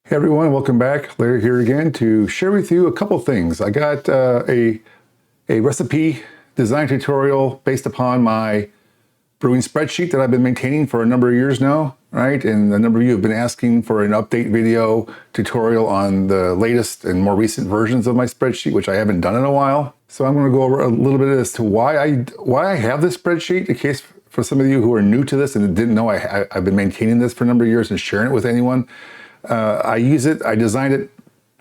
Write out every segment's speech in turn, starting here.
Hey everyone, welcome back. Larry here again to share with you a couple things. I got a recipe design tutorial based upon my brewing spreadsheet that I've been maintaining for a number of years now, right? And a number of you have been asking for an update video tutorial on the latest and more recent versions of my spreadsheet, which I haven't done in a while. So I'm going to go over a little bit as to why I have this spreadsheet, in case for some of you who are new to this and didn't know I've been maintaining this for a number of years and sharing it with anyone. I use it. I designed it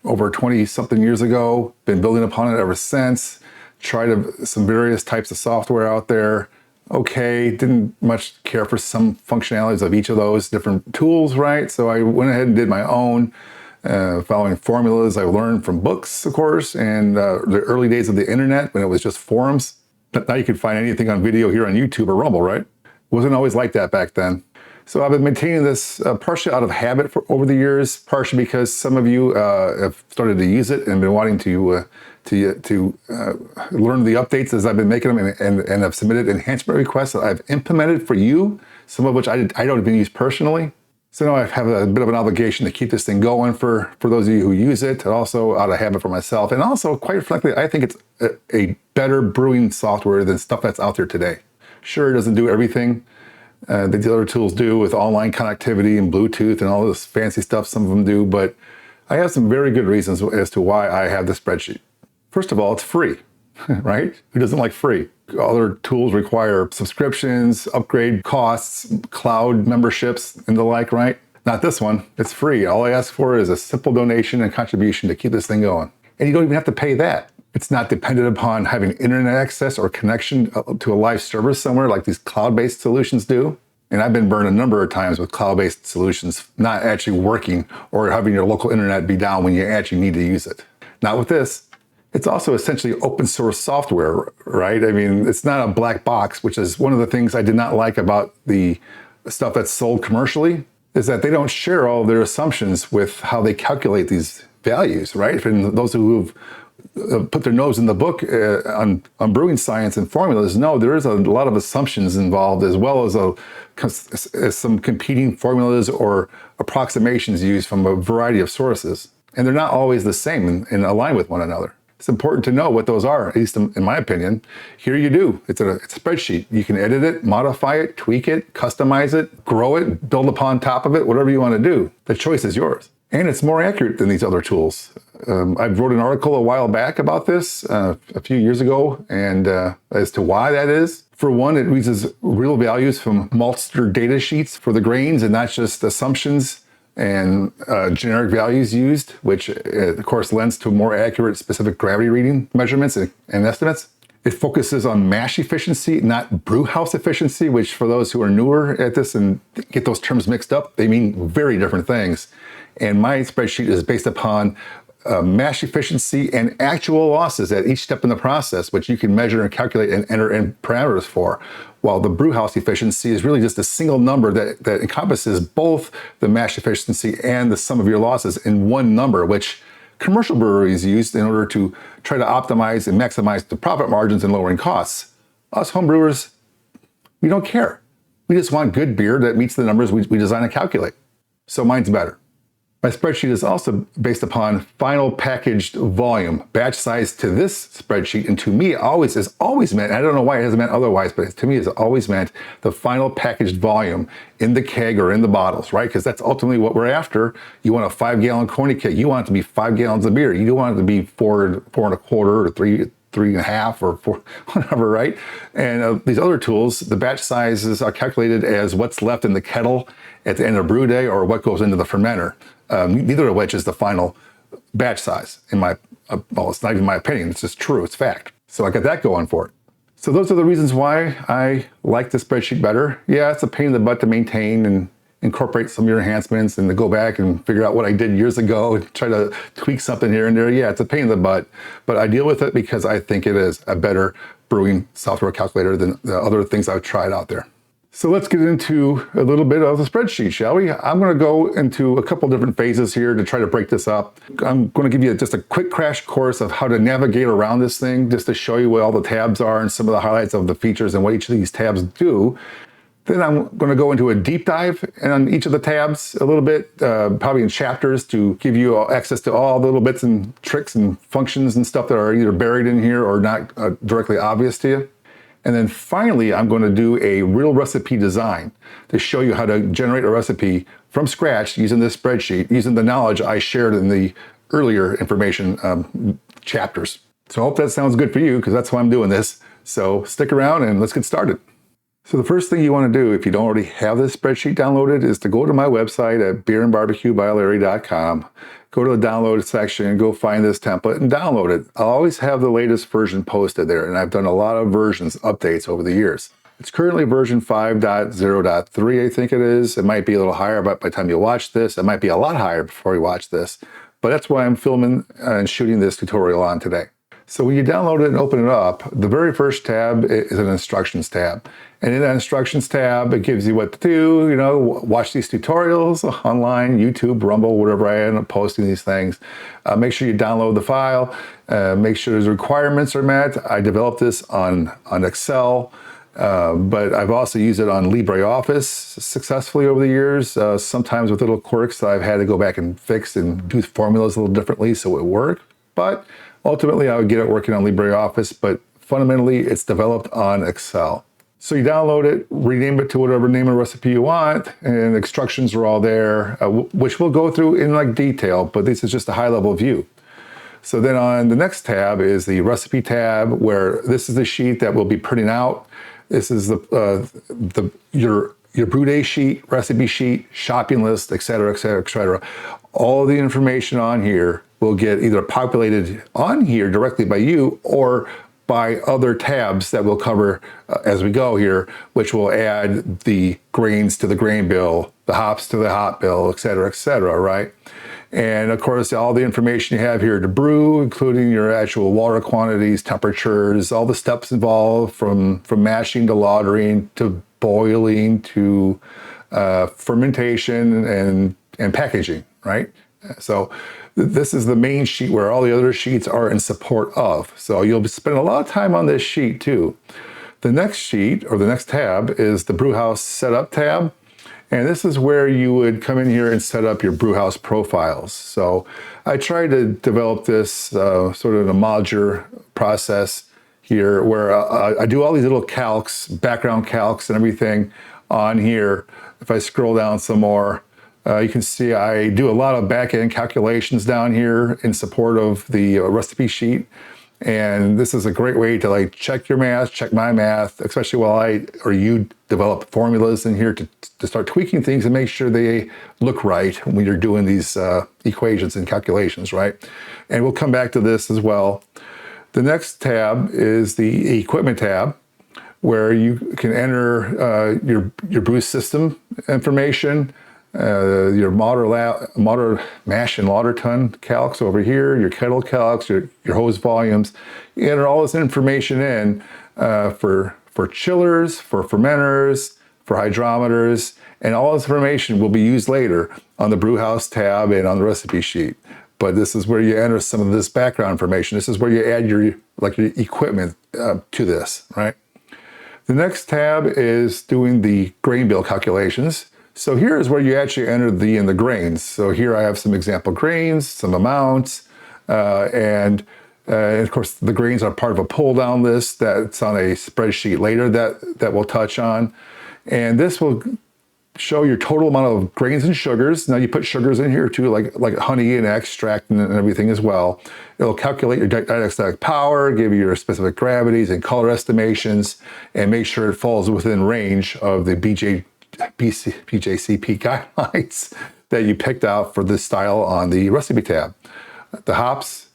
over 20-something years ago, been building upon it ever since, tried some various types of software out there. Okay, didn't much care for some functionalities of each of those different tools, right? So I went ahead and did my own, following formulas I learned from books, of course, and the early days of the internet when it was just forums. But now you can find anything on video here on YouTube or Rumble, right? Wasn't always like that back then. So I've been maintaining this partially out of habit over the years, partially because some of you have started to use it and been wanting to learn the updates as I've been making them and have submitted enhancement requests that I've implemented for you, some of which I don't even use personally. So now I have a bit of an obligation to keep this thing going for those of you who use it, and also out of habit for myself. And also, quite frankly, I think it's a better brewing software than stuff that's out there today. Sure, it doesn't do everything that the other tools do with online connectivity and Bluetooth and all this fancy stuff some of them do, but I have some very good reasons as to why I have this spreadsheet. First of all, it's free, right? Who doesn't like free? Other tools require subscriptions, upgrade costs, cloud memberships, and the like, right? Not this one. It's free. All I ask for is a simple donation and contribution to keep this thing going. And you don't even have to pay that. It's not dependent upon having internet access or connection to a live server somewhere like these cloud-based solutions do. And I've been burned a number of times with cloud-based solutions not actually working or having your local internet be down when you actually need to use it. Not with this. It's also essentially open source software, right? I mean, it's not a black box, which is one of the things I did not like about the stuff that's sold commercially, is that they don't share all of their assumptions with how they calculate these values, right? For those who've put their nose in the book on brewing science and formulas, no, there is a lot of assumptions involved, as well as some competing formulas or approximations used from a variety of sources. And they're not always the same and align with one another. It's important to know what those are, at least in my opinion. Here you do. It's a spreadsheet. You can edit it, modify it, tweak it, customize it, grow it, build upon top of it, whatever you want to do. The choice is yours. And it's more accurate than these other tools. I wrote an article a while back about this a few years ago, and as to why that is. For one, it uses real values from maltster data sheets for the grains and not just assumptions and generic values used, which of course lends to more accurate specific gravity reading measurements and estimates. It focuses on mash efficiency, not brewhouse efficiency, which for those who are newer at this and get those terms mixed up, they mean very different things. And my spreadsheet is based upon mash efficiency and actual losses at each step in the process, which you can measure and calculate and enter in parameters for. While the brewhouse efficiency is really just a single number that encompasses both the mash efficiency and the sum of your losses in one number, which commercial breweries use in order to try to optimize and maximize the profit margins and lowering costs. Us home brewers, we don't care. We just want good beer that meets the numbers we design and calculate. So mine's better. My spreadsheet is also based upon final packaged volume, batch size to this spreadsheet, and to me has always meant, I don't know why it hasn't meant otherwise, but to me it's always meant the final packaged volume in the keg or in the bottles, right? Because that's ultimately what we're after. You want a 5-gallon corny keg, you want it to be 5 gallons of beer. You don't want it to be 4.25 or 3.5 or 4, whatever, right? And these other tools, the batch sizes are calculated as what's left in the kettle at the end of brew day or what goes into the fermenter. Neither of which is the final batch size well, it's not even my opinion, it's just true, it's fact. So I got that going for it. So those are the reasons why I like the spreadsheet better. Yeah, it's a pain in the butt to maintain and incorporate some of your enhancements and to go back and figure out what I did years ago and try to tweak something here and there. Yeah, it's a pain in the butt, but I deal with it because I think it is a better brewing software calculator than the other things I've tried out there. So let's get into a little bit of the spreadsheet, shall we? I'm going to go into a couple different phases here to try to break this up. I'm going to give you just a quick crash course of how to navigate around this thing, just to show you what all the tabs are and some of the highlights of the features and what each of these tabs do. Then I'm going to go into a deep dive on each of the tabs a little bit, probably in chapters, to give you access to all the little bits and tricks and functions and stuff that are either buried in here or not directly obvious to you. And then finally, I'm going to do a real recipe design to show you how to generate a recipe from scratch using this spreadsheet, using the knowledge I shared in the earlier information chapters. So I hope that sounds good for you, because that's why I'm doing this. So stick around and let's get started. So the first thing you want to do, if you don't already have this spreadsheet downloaded, is to go to my website at BEER-N-BBQ.com. Go to the download section, go find this template and download it. I'll always have the latest version posted there, and I've done a lot of versions, updates over the years. It's currently version 5.0.3, I think it is. It might be a little higher by the time you watch this. It might be a lot higher before you watch this. But that's why I'm filming and shooting this tutorial on today. So when you download it and open it up, the very first tab is an instructions tab. And in that instructions tab, it gives you what to do, watch these tutorials online, YouTube, Rumble, wherever I end up posting these things. Make sure you download the file, make sure the requirements are met. I developed this on Excel, but I've also used it on LibreOffice successfully over the years, sometimes with little quirks that I've had to go back and fix and do formulas a little differently so it worked. But ultimately, I would get it working on LibreOffice, but fundamentally, it's developed on Excel. So you download it, rename it to whatever name of recipe you want, and the instructions are all there, which we'll go through in detail, but this is just a high-level view. So then on the next tab is the recipe tab, where this is the sheet that we'll be printing out. This is your brew day sheet, recipe sheet, shopping list, et cetera, et cetera, et cetera. All of the information on here will get either populated on here directly by you or by other tabs that we'll cover as we go here, which will add the grains to the grain bill, the hops to the hop bill, et cetera, right? And of course, all the information you have here to brew, including your actual water quantities, temperatures, all the steps involved from mashing to lautering to boiling to fermentation and packaging, right? So this is the main sheet where all the other sheets are in support of. So you'll spend a lot of time on this sheet too. The next sheet, or the next tab, is the Brewhouse Setup tab. And this is where you would come in here and set up your Brewhouse profiles. So I tried to develop this sort of a modular process here where I do all these little calcs, background calcs and everything on here. If I scroll down some more, you can see I do a lot of back-end calculations down here in support of the recipe sheet. And this is a great way to check your math, check my math, especially while you develop formulas in here to start tweaking things and make sure they look right when you're doing these equations and calculations, right? And we'll come back to this as well. The next tab is the equipment tab, where you can enter your brew system information, your motor mash and lauter ton calcs over here, your kettle calcs, your hose volumes. You enter all this information in for chillers, for fermenters, for hydrometers, and all this information will be used later on the Brewhouse tab and on the recipe sheet. But this is where you enter some of this background information. This is where you add your equipment to this, right? The next tab is doing the grain bill calculations. So here is where you actually enter the grains. So here I have some example grains, some amounts, and of course the grains are part of a pull down list that's on a spreadsheet later that we'll touch on. And this will show your total amount of grains and sugars. Now you put sugars in here too, like honey and extract and everything as well. It'll calculate your diastolic power, give you your specific gravities and color estimations, and make sure it falls within range of the BJCP guidelines that you picked out for this style on the recipe tab. The hops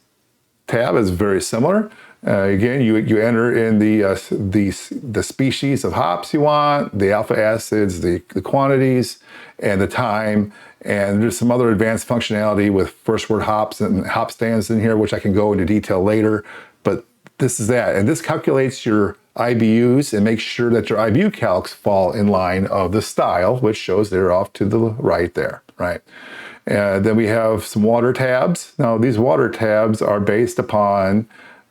tab is very similar. Again, you enter in the species of hops you want, the alpha acids, the quantities, and the time. And there's some other advanced functionality with first word hops and hop stands in here, which I can go into detail later. But this is that. And this calculates your IBUs and makes sure that your IBU calcs fall in line of the style, which shows they're off to the right there, right? And then we have some water tabs. Now, these water tabs are based upon,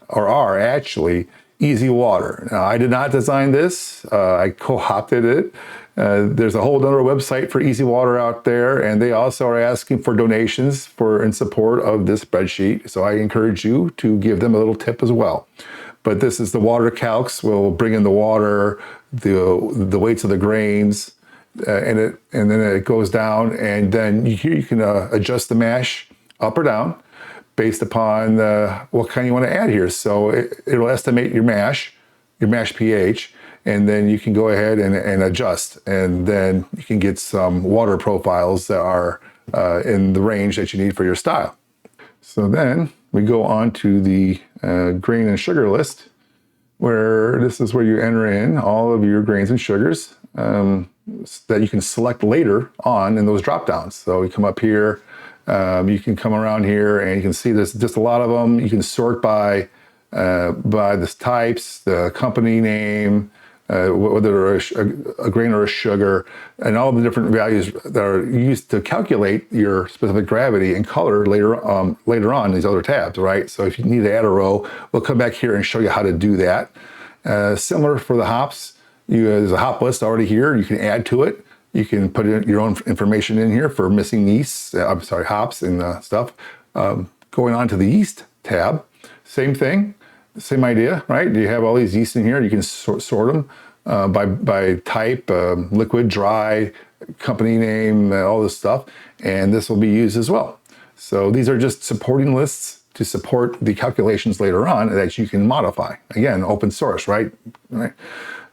or are actually, easy water. Now, I did not design this. I co-opted it. There's a whole other website for Easy Water out there, and they also are asking for donations for in support of this spreadsheet. So I encourage you to give them a little tip as well. But this is the water calcs. We'll bring in the water, the weights of the grains, and then it goes down, and then here you can adjust the mash up or down based upon what kind you want to add here. So it'll estimate your mash pH, and then you can go ahead and adjust, and then you can get some water profiles that are in the range that you need for your style. So then we go on to the grain and sugar list, where this is where you enter in all of your grains and sugars that you can select later on in those drop downs. So you come up here, you can come around here, and you can see there's just a lot of them. You can sort by the types, the company name, whether a grain or a sugar, and all the different values that are used to calculate your specific gravity and color later on in these other tabs, right? So if you need to add a row, we'll come back here and show you how to do that. Similar for the hops, there's a hop list already here. You can add to it. You can put in your own information in here for missing yeast, hops and stuff. Going on to the yeast tab, same thing. Same idea, right? You have all these yeast in here. You can sort them by type, liquid, dry, company name, all this stuff. And this will be used as well. So these are just supporting lists to support the calculations later on that you can modify. Again, open source, right?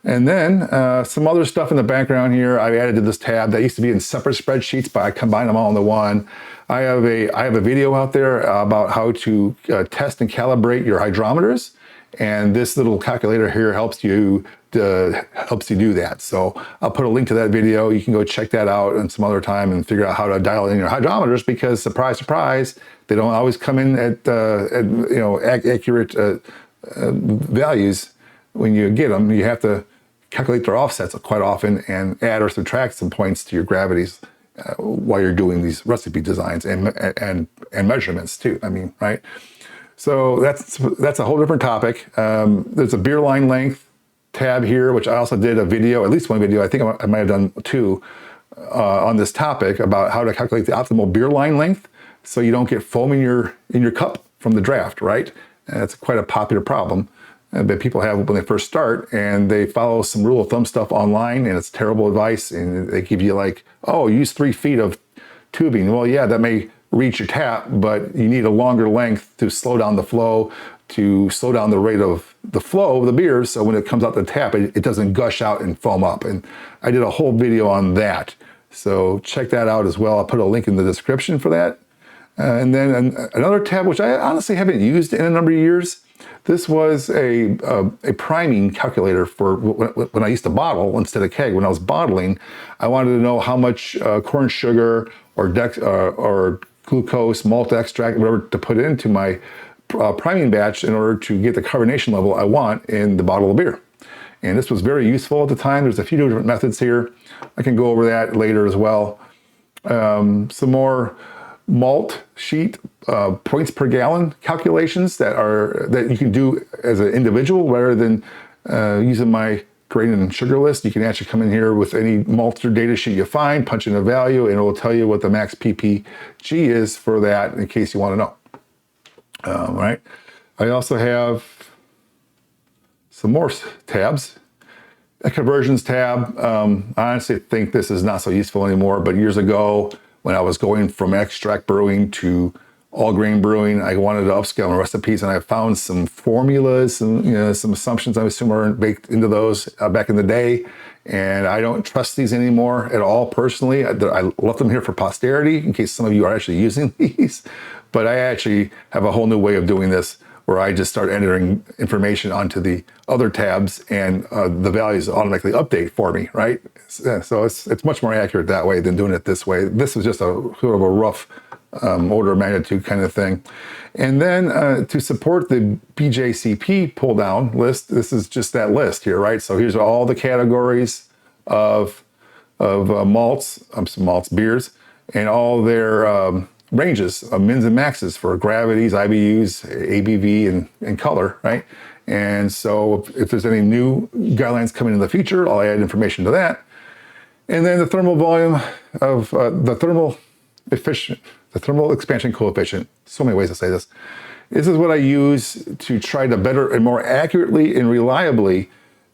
And then some other stuff in the background here I've added to this tab that used to be in separate spreadsheets, but I combine them all into one. I have a video out there about how to test and calibrate your hydrometers, and this little calculator here helps you do that. So I'll put a link to that video. You can go check that out in some other time and figure out how to dial in your hydrometers, because surprise, surprise, they don't always come in at accurate values when you get them. You have to calculate their offsets quite often and add or subtract some points to your gravities while you're doing these recipe designs and measurements too. Right? So that's a whole different topic. There's a beer line length tab here, which I also did a video, at least one video, I think I might have done two, on this topic about how to calculate the optimal beer line length so you don't get foam in your cup from the draft, right? That's quite a popular problem that people have when they first start, and they follow some rule of thumb stuff online, and it's terrible advice, and they give you like, oh, use 3 feet of tubing. Well, yeah, that may reach your tap, but you need a longer length to slow down the flow, to slow down the rate of the flow of the beer, so when it comes out the tap, it doesn't gush out and foam up. And I did a whole video on that, so check that out as well. I'll put a link in the description for that. And then another tab, which I honestly haven't used in a number of years. This was a priming calculator for when I used to bottle instead of keg. When I was bottling, I wanted to know how much corn sugar or glucose, malt extract, whatever, to put into my priming batch in order to get the carbonation level I want in the bottle of beer. And this was very useful at the time. There's a few different methods here. I can go over that later as well. Some more malt sheet points per gallon calculations that you can do as an individual rather than using my grain and sugar list. You can actually come in here with any malter data sheet you find, punch in a value, and it will tell you what the max ppg is for that in case you want to know. Right. I also have some more tabs. A conversions tab. I honestly think this is not so useful anymore, but years ago, when I was going from extract brewing to all grain brewing, I wanted to upscale my recipes, and I found some formulas and some assumptions I assume are baked into those back in the day. And I don't trust these anymore at all personally. I left them here for posterity in case some of you are actually using these. But I actually have a whole new way of doing this, where I just start entering information onto the other tabs, and the values automatically update for me, right? So it's much more accurate that way than doing it this way. This is just a sort of a rough order of magnitude kind of thing. And then to support the BJCP pull down list, this is just that list here, right? So here's all the categories of malts, beers, and all their ranges of mins and maxes for gravities, IBUs, ABV, and color, right? And so if there's any new guidelines coming in the future, I'll add information to that. And then the thermal volume of the thermal expansion coefficient. So many ways to say this. This is what I use to try to better and more accurately and reliably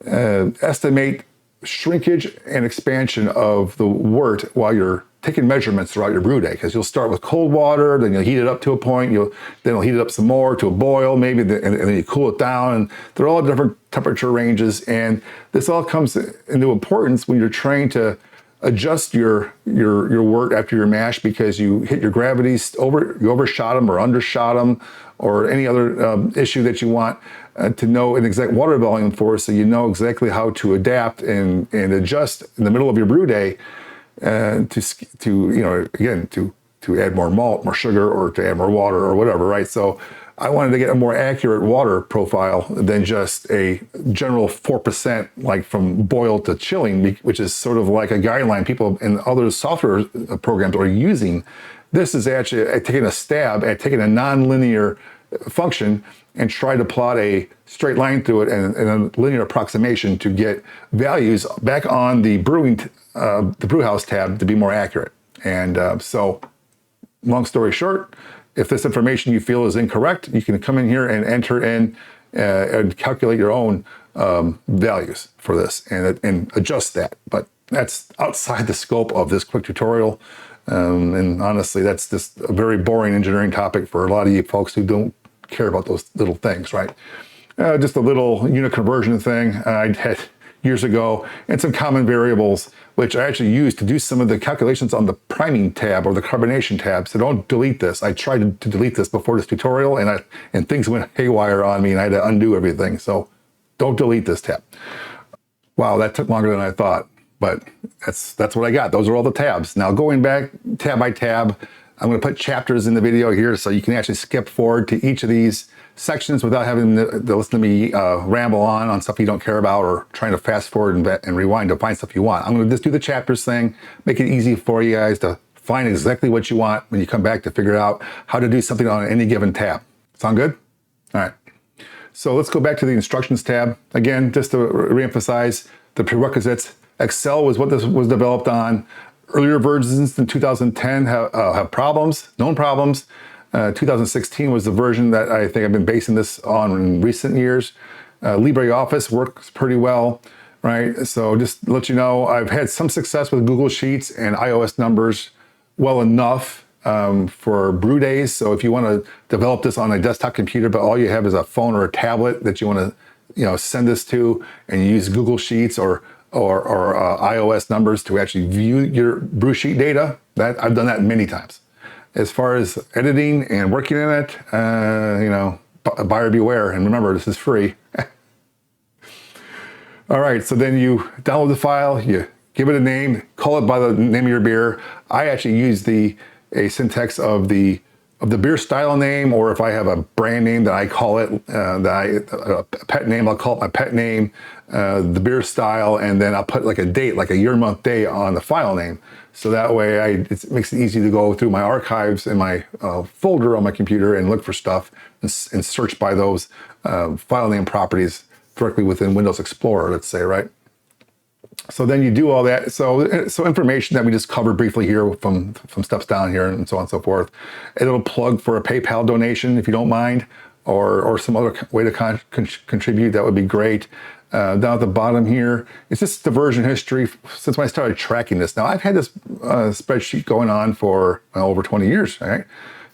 estimate shrinkage and expansion of the wort while you're taking measurements throughout your brew day. Because you'll start with cold water, then you'll heat it up to a point, then you'll heat it up some more to a boil maybe, and then you cool it down. And they're all different temperature ranges. And this all comes into importance when you're trying to adjust your wort after your mash, because you hit your gravities, you overshot them or undershot them, or any other issue that you want to know an exact water volume for, so you know exactly how to adapt and adjust in the middle of your brew day to add more malt, more sugar, or to add more water or whatever, right? So I wanted to get a more accurate water profile than just a general 4%, like from boil to chilling, which is sort of like a guideline people in other software programs are using. This is actually taking a stab at taking a nonlinear function and try to plot a straight line through it and a linear approximation to get values back on the Brewhouse tab to be more accurate. And so, long story short, if this information you feel is incorrect, you can come in here and enter in and calculate your own values for this and adjust that. But that's outside the scope of this quick tutorial. And honestly, that's just a very boring engineering topic for a lot of you folks who don't care about those little things, right? Just a little unit conversion thing I had years ago, and some common variables, which I actually used to do some of the calculations on the priming tab or the carbonation tab. So don't delete this. I tried to delete this before this tutorial, and things went haywire on me, and I had to undo everything. So don't delete this tab. Wow, that took longer than I thought, but that's what I got. Those are all the tabs. Now going back tab by tab, I'm going to put chapters in the video here so you can actually skip forward to each of these sections without having to listen to me ramble on stuff you don't care about, or trying to fast forward and rewind to find stuff you want. I'm going to just do the chapters thing, make it easy for you guys to find exactly what you want when you come back to figure out how to do something on any given tab. Sound good? All right. So let's go back to the instructions tab. Again, just to reemphasize the prerequisites. Excel was what this was developed on. Earlier versions in 2010 have problems, known problems. 2016 was the version that I think I've been basing this on in recent years. LibreOffice works pretty well, right? So just to let you know, I've had some success with Google Sheets and iOS numbers well enough for brew days. So if you want to develop this on a desktop computer, but all you have is a phone or a tablet that you want to send this to, and you use Google Sheets or iOS numbers to actually view your brew sheet data, I've done that many times. As far as editing and working in it, buyer beware. And remember, this is free. All right, so then you download the file, you give it a name, call it by the name of your beer. I actually use a syntax of the beer style name, or if I have a brand name that I call it, a pet name, I'll call it my pet name, the beer style, and then I'll put like a date, like a year, month, day on the file name. So that way it makes it easy to go through my archives in my folder on my computer and look for stuff and search by those file name properties directly within Windows Explorer, let's say, right? So then you do all that. So information that we just covered briefly here from steps down here and so on and so forth. It'll plug for a PayPal donation if you don't mind, or some other way to contribute. That would be great. Down at the bottom here, it's just the version history since when I started tracking this. Now I've had this spreadsheet going on for over 20 years, right?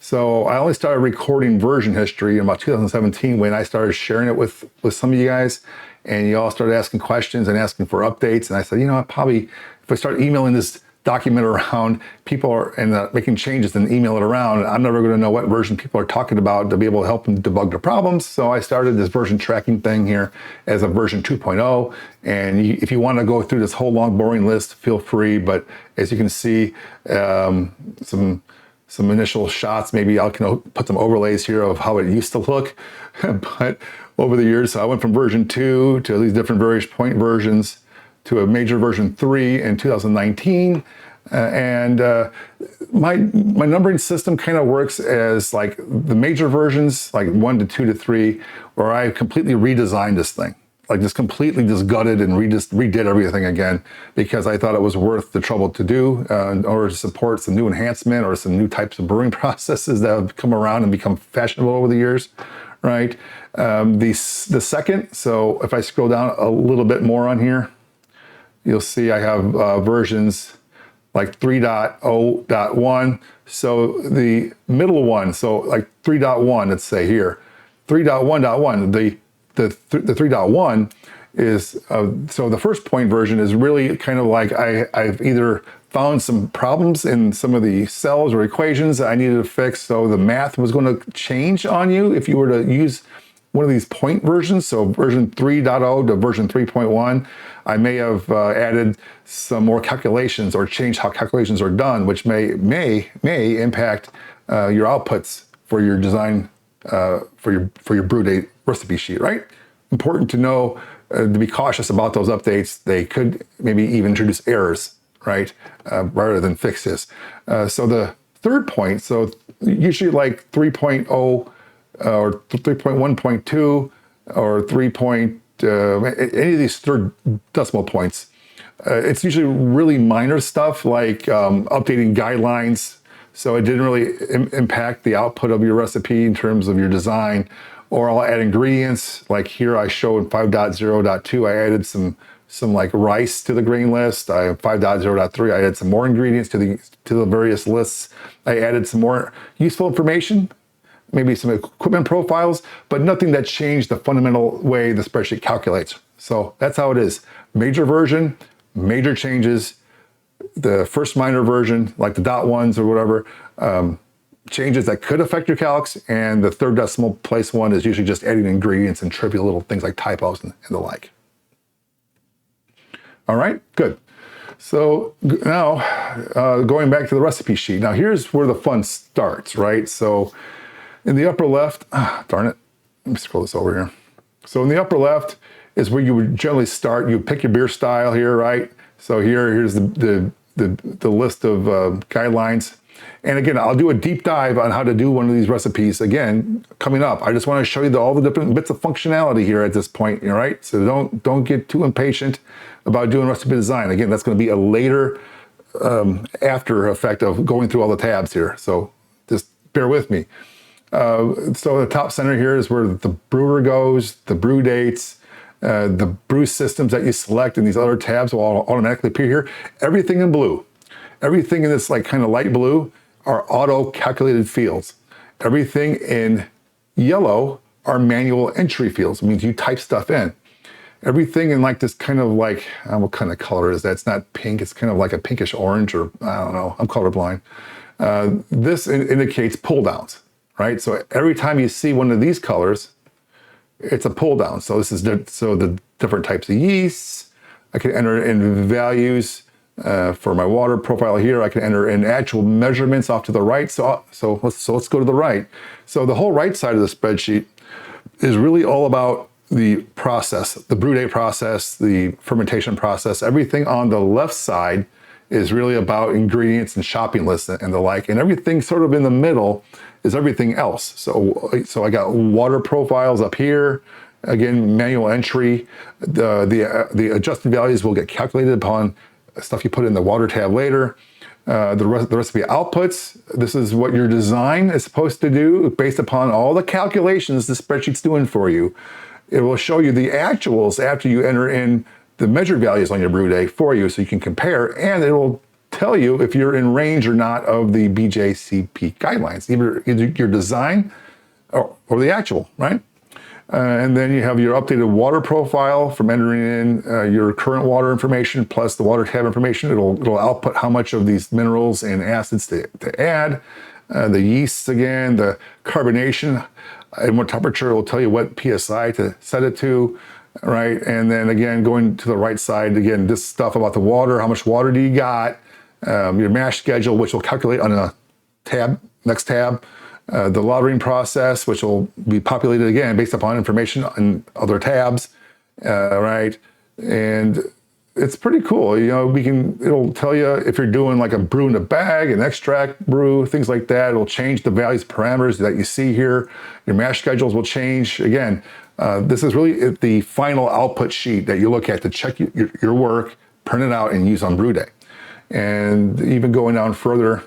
So I only started recording version history in about 2017 when I started sharing it with some of you guys. And you all started asking questions and asking for updates. And I said, if I start emailing this document around, people are making changes and email it around, I'm never going to know what version people are talking about to be able to help them debug their problems. So I started this version tracking thing here as a version 2.0. And if you want to go through this whole long, boring list, feel free. But as you can see, some initial shots, maybe I can put some overlays here of how it used to look. But over the years, so I went from version 2 to these different various point versions to a major version 3 in 2019. My numbering system kind of works as like the major versions, like 1 to 2 to 3, where I completely redesigned this thing. like just completely just gutted and redid everything again, because I thought it was worth the trouble to do in order to support some new enhancement or some new types of brewing processes that have come around and become fashionable over the years, right? The second, so if I scroll down a little bit more on here, you'll see I have versions like 3.0.1. So the middle one, so like 3.1, let's say here, 3.1.1, the 3.1 is, so the first point version is really kind of like I've either found some problems in some of the cells or equations that I needed to fix. So the math was going to change on you if you were to use one of these point versions. So version 3.0 to version 3.1, I may have added some more calculations or changed how calculations are done, which may impact your outputs for your design, for your brew date recipe sheet, right? Important to know, to be cautious about those updates. They could maybe even introduce errors, right? Rather than fixes. So the third point, so usually like 3.0 or 3.1.2 or 3. Any of these third decimal points, it's usually really minor stuff like updating guidelines. So it didn't really impact the output of your recipe in terms of your design. Or I'll add ingredients, like here I showed 5.0.2, I added some like rice to the grain list. I 5.0.3, I added some more ingredients to the various lists. I added some more useful information, maybe some equipment profiles, but nothing that changed the fundamental way the spreadsheet calculates. So that's how it is. Major version, major changes. The first minor version, like the dot ones or whatever, changes that could affect your calcs, and the third decimal place one is usually just adding ingredients and trivial little things like typos and the like. All right, good. So now going back to the recipe sheet. Now here's where the fun starts, right? So in the upper left, darn it, let me scroll this over here. So in the upper left is where you would generally start. You pick your beer style here, right? So here's the list of guidelines. And again, I'll do a deep dive on how to do one of these recipes again coming up. I just want to show you all the different bits of functionality here at this point, all right? So don't get too impatient about doing recipe design. Again, that's going to be a later after effect of going through all the tabs here. So just bear with me. So the top center here is where the brewer goes, the brew dates, the brew systems that you select, and these other tabs will all automatically appear here. Everything in blue. Everything in this like kind of light blue are auto-calculated fields. Everything in yellow are manual entry fields. It means you type stuff in. Everything in like this kind of like, what kind of color is that? It's not pink, it's kind of like a pinkish orange, or I don't know, I'm colorblind. This indicates pull downs, right? So every time you see one of these colors, it's a pull down. So this is so the different types of yeasts. I can enter in values. For my water profile here, I can enter in actual measurements off to the right. So let's go to the right. So the whole right side of the spreadsheet is really all about the process, the brew date process, the fermentation process. Everything on the left side is really about ingredients and shopping lists and the like. And everything sort of in the middle is everything else. So I got water profiles up here. Again, manual entry. The adjusted values will get calculated upon stuff you put in the water tab later. The recipe outputs, this is what your design is supposed to do based upon all the calculations the spreadsheet's doing for you. It will show you the actuals after you enter in the measured values on your brew day for you so you can compare, and it will tell you if you're in range or not of the BJCP guidelines, either your design or the actual, right? And then you have your updated water profile from entering in your current water information plus the water tab information. It'll output how much of these minerals and acids to add. The yeasts again, the carbonation, and what temperature will tell you what PSI to set it to, right? And then again, going to the right side, again, this stuff about the water, how much water do you got, your mash schedule, which will calculate on a tab, next tab. The lautering process, which will be populated again based upon information on other tabs, right? And it's pretty cool. You know, it'll tell you if you're doing like a brew in a bag, an extract brew, things like that. It'll change the values parameters that you see here. Your mash schedules will change. Again, This is really the final output sheet that you look at to check your work, print it out, and use on brew day. And even going down further,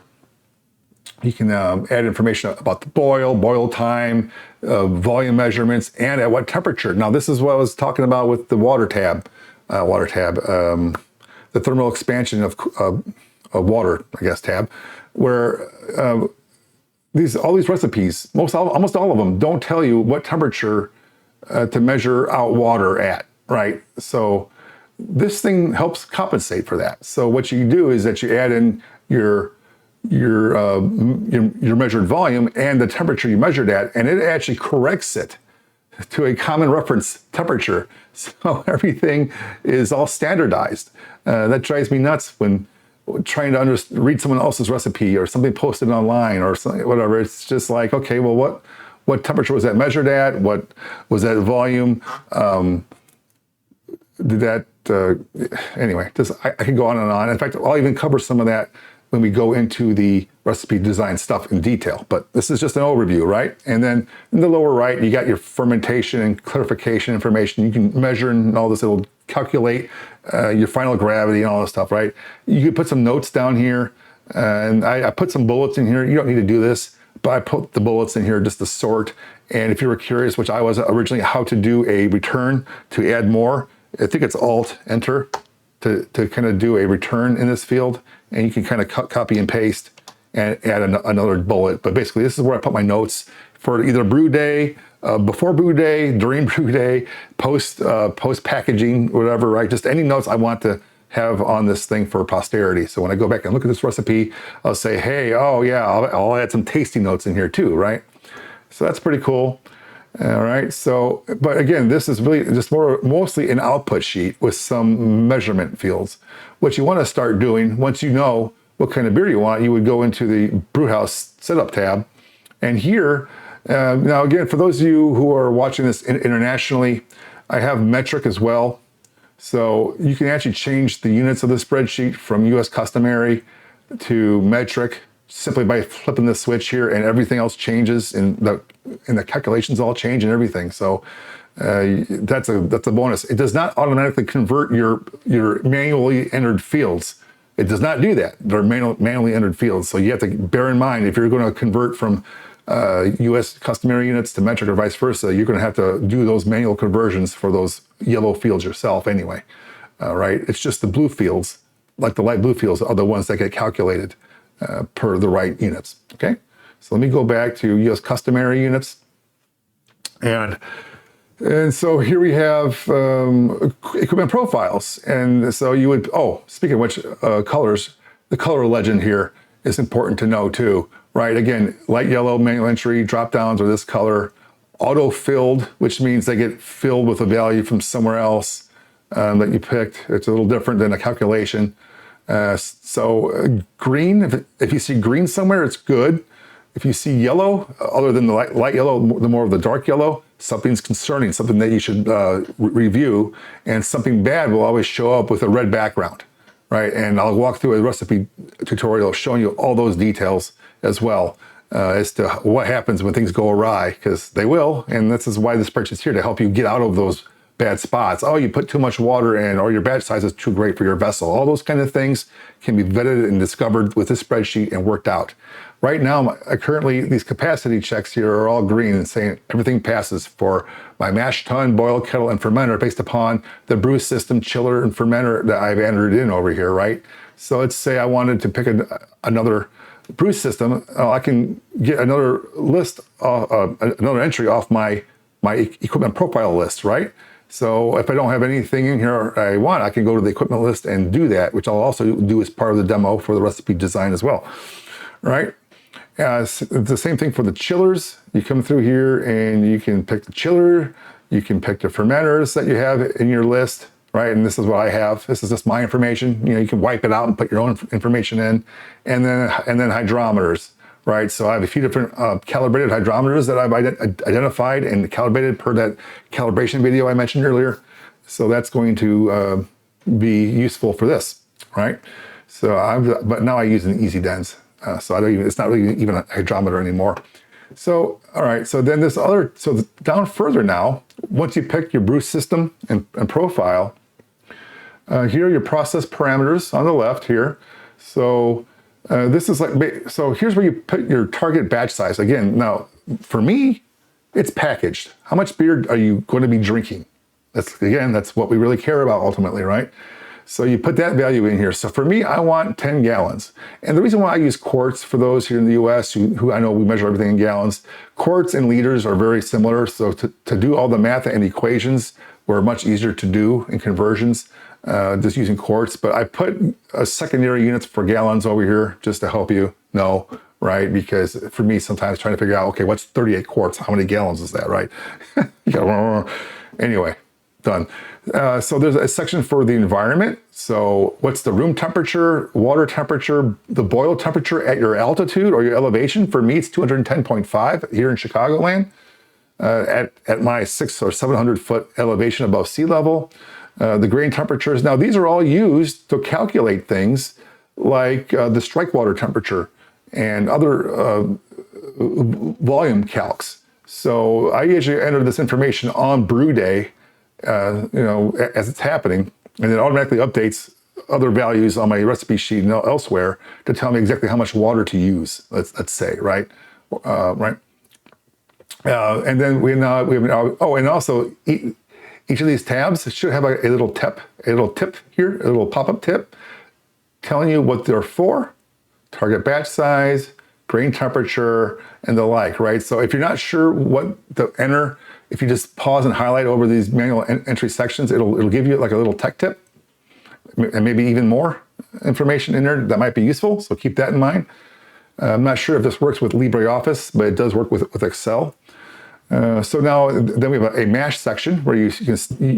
you can add information about the boil time, volume measurements, and at what temperature. Now, this is what I was talking about with the the thermal expansion of water, I guess, tab, where all these recipes, almost all of them, don't tell you what temperature to measure out water at, right? So this thing helps compensate for that. So what you do is that you add in your measured volume and the temperature you measured at, and it actually corrects it to a common reference temperature. So everything is all standardized. That drives me nuts when trying to read someone else's recipe or something posted online or something, whatever. It's just like, okay, well, what temperature was that measured at? What was that volume? Anyway, I can go on and on. In fact, I'll even cover some of that when we go into the recipe design stuff in detail. But this is just an overview, right? And then in the lower right, you got your fermentation and clarification information. You can measure and all this. It'll calculate your final gravity and all this stuff, right? You can put some notes down here. And I put some bullets in here. You don't need to do this, but I put the bullets in here just to sort. And if you were curious, which I was originally, how to do a return to add more, I think it's Alt-Enter to kind of do a return in this field. And you can kind of copy and paste and add another bullet. But basically, this is where I put my notes for either brew day, before brew day, during brew day, post packaging, whatever, right? Just any notes I want to have on this thing for posterity. So when I go back and look at this recipe, I'll say, hey, oh yeah, I'll add some tasting notes in here too, right? So that's pretty cool. All right, so, but again, this is really just mostly an output sheet with some measurement fields. What you want to start doing, once you know what kind of beer you want, you would go into the Brewhouse setup tab. And here, now again, for those of you who are watching this internationally, I have metric as well. So you can actually change the units of the spreadsheet from US customary to metric simply by flipping the switch here, and everything else changes, and the calculations all change and everything. So that's a bonus. It does not automatically convert your manually entered fields. It does not do that. They're manually entered fields. So you have to bear in mind, if you're going to convert from US customary units to metric or vice versa, you're going to have to do those manual conversions for those yellow fields yourself anyway, right? It's just the blue fields, like the light blue fields, are the ones that get calculated per the right units, okay? So let me go back to US customary units. And so here we have equipment profiles. And so you would, speaking of which, colors, the color legend here is important to know too, right? Again, light yellow, manual entry, drop downs are this color. Auto-filled, which means they get filled with a value from somewhere else that you picked. It's a little different than a calculation. Green, if you see green somewhere, it's good. If you see yellow, other than the light yellow, the more of the dark yellow, something's concerning, something that you should review, and something bad will always show up with a red background, right? And I'll walk through a recipe tutorial showing you all those details as well as to what happens when things go awry, because they will, and this is why the spreadsheet's here, to help you get out of those bad spots. Oh, you put too much water in, or your batch size is too great for your vessel. All those kind of things can be vetted and discovered with this spreadsheet and worked out. Right now, currently, these capacity checks here are all green and saying everything passes for my mash tun, boil, kettle, and fermenter based upon the brew system, chiller, and fermenter that I've entered in over here, right? So let's say I wanted to pick another brew system. I can get another list, another entry off my equipment profile list, right? So if I don't have anything in here I want, I can go to the equipment list and do that, which I'll also do as part of the demo for the recipe design as well, right? It's the same thing for the chillers. You come through here and you can pick the chiller, you can pick the fermenters that you have in your list, right? And this is what I have. This is just my information. You know, you can wipe it out and put your own information in, and then hydrometers, right? So I have a few different calibrated hydrometers that I've identified and calibrated per that calibration video I mentioned earlier. So that's going to be useful for this, right? So but now I use an Easy Dens. So it's not really even a hydrometer anymore. So, all right, so then down further now, once you pick your brew system and profile, here are your process parameters on the left here. So this is like, so here's where you put your target batch size. Again, now for me, it's packaged. How much beer are you going to be drinking? That's what we really care about ultimately, right? So you put that value in here. So for me, I want 10 gallons. And the reason why I use quarts, for those here in the US who I know we measure everything in gallons, quarts and liters are very similar. So to do all the math and equations were much easier to do in conversions, just using quarts. But I put a secondary units for gallons over here just to help you know, right? Because for me, sometimes trying to figure out, okay, what's 38 quarts? How many gallons is that, right? Anyway, done. So there's a section for the environment. So what's the room temperature, water temperature, the boil temperature at your altitude or your elevation? For me, it's 210.5 here in Chicagoland at my 600 or 700 foot elevation above sea level. The grain temperatures. Now, these are all used to calculate things like the strike water temperature and other volume calcs. So I usually enter this information on brew day, as it's happening, and it automatically updates other values on my recipe sheet and elsewhere to tell me exactly how much water to use. Let's say, right, right. And then we have, and also each of these tabs should have a little tip here, a little pop-up tip telling you what they're for, target batch size, grain temperature, and the like, right? So if you're not sure what to enter, if you just pause and highlight over these manual entry sections, it'll give you like a little tech tip and maybe even more information in there that might be useful. So keep that in mind. I'm not sure if this works with LibreOffice, but it does work with Excel. So now then we have a mash section where you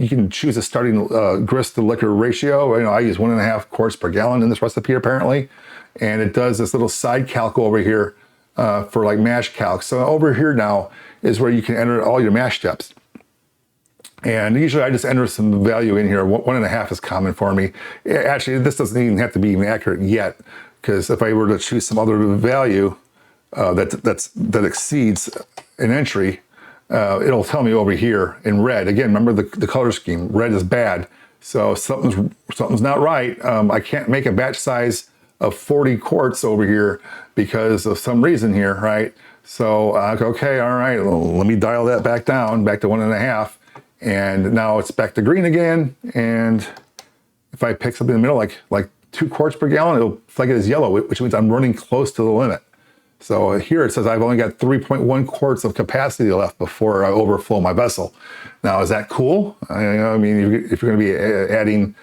can choose a starting grist to liquor ratio. I use 1.5 quarts per gallon in this recipe apparently, and it does this little side calc over here for like mash calcs. So over here now is where you can enter all your mash steps. And usually I just enter some value in here. 1.5 is common for me. Actually, this doesn't even have to be even accurate yet, because if I were to choose some other value that exceeds an entry, it'll tell me over here in red. Again, remember the color scheme. Red is bad. So something's not right. I can't make a batch size of 40 quarts over here because of some reason here, right? So okay, all right, let me dial that back down, back to 1.5. And now it's back to green again. And if I pick something in the middle, like 2 quarts per gallon, it'll flag it as yellow, which means I'm running close to the limit. So here it says I've only got 3.1 quarts of capacity left before I overflow my vessel. Now, is that cool? I mean, if you're going to be adding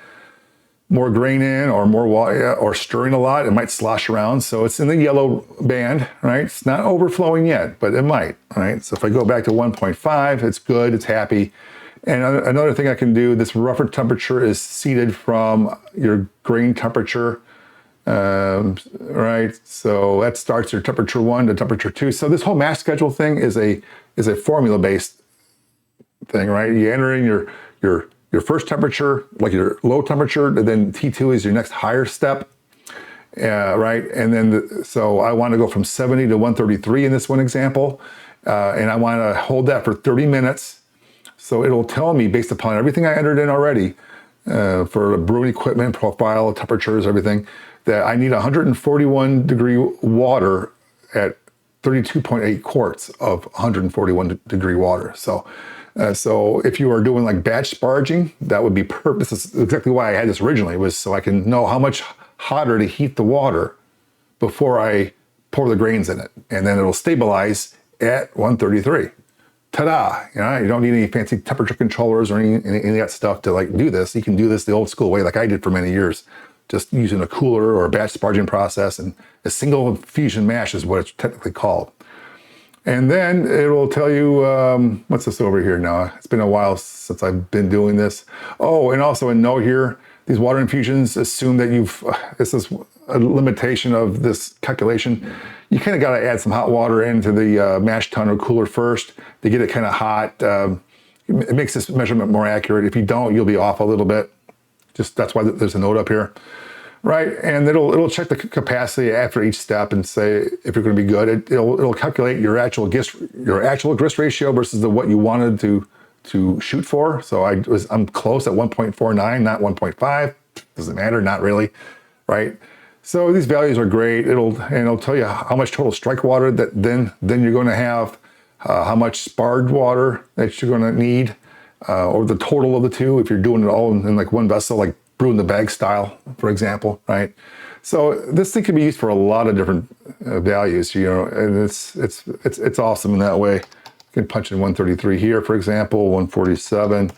more grain in or more water or stirring a lot, it might slosh around. So it's in the yellow band, right? It's not overflowing yet, but it might, right? So if I go back to 1.5, it's good, it's happy. And another thing I can do, this reference temperature is seeded from your grain temperature, right? So that starts your temperature 1 to temperature 2. So this whole mash schedule thing is a formula-based thing, right? You enter in your first temperature, like your low temperature, and then T2 is your next higher step, right? And then, so I want to go from 70 to 133 in this one example, and I want to hold that for 30 minutes. So it'll tell me, based upon everything I entered in already, for brewing equipment, profile, temperatures, everything, that I need 141 degree water at 32.8 quarts of 141 degree water. So if you are doing like batch sparging, that would be perfect. This is exactly why I had this originally, was so I can know how much hotter to heat the water before I pour the grains in it. And then it'll stabilize at 133. Ta-da! You don't need any fancy temperature controllers or any of that stuff to like do this. You can do this the old school way, like I did for many years, just using a cooler or a batch sparging process, and a single infusion mash is what it's technically called. And then it will tell you, what's this over here now? It's been a while since I've been doing this. Oh, and also a note here, these water infusions assume that this is a limitation of this calculation. You kind of got to add some hot water into the mash tun or cooler first to get it kind of hot. It makes this measurement more accurate. If you don't, you'll be off a little bit. Just that's why there's a note up here. right? And it'll check the capacity after each step and say if you're going to be good. It'll calculate your actual grist ratio versus what you wanted to shoot for. So I'm close at 1.49, not 1.5. Doesn't matter, not really, right? So these values are great. It'll tell you how much total strike water that then you're going to have, how much sparged water that you're going to need, or the total of the two if you're doing it all in like one vessel, like brewing the bag style, for example, right? So this thing can be used for a lot of different values, and it's awesome in that way. You can punch in 133 here, for example, 147,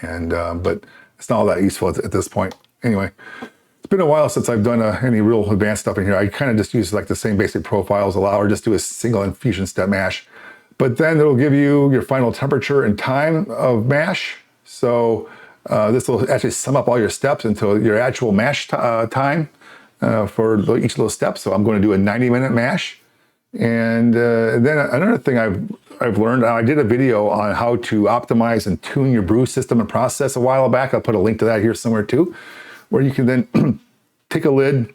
and but it's not all that useful at this point. Anyway, it's been a while since I've done any real advanced stuff in here. I kind of just use like the same basic profiles allow, or just do a single infusion step mash. But then it'll give you your final temperature and time of mash. So this will actually sum up all your steps into your actual mash time for each of those steps. So I'm going to do a 90-minute mash. And then another thing I've learned, I did a video on how to optimize and tune your brew system and process a while back. I'll put a link to that here somewhere too, where you can then take a lid,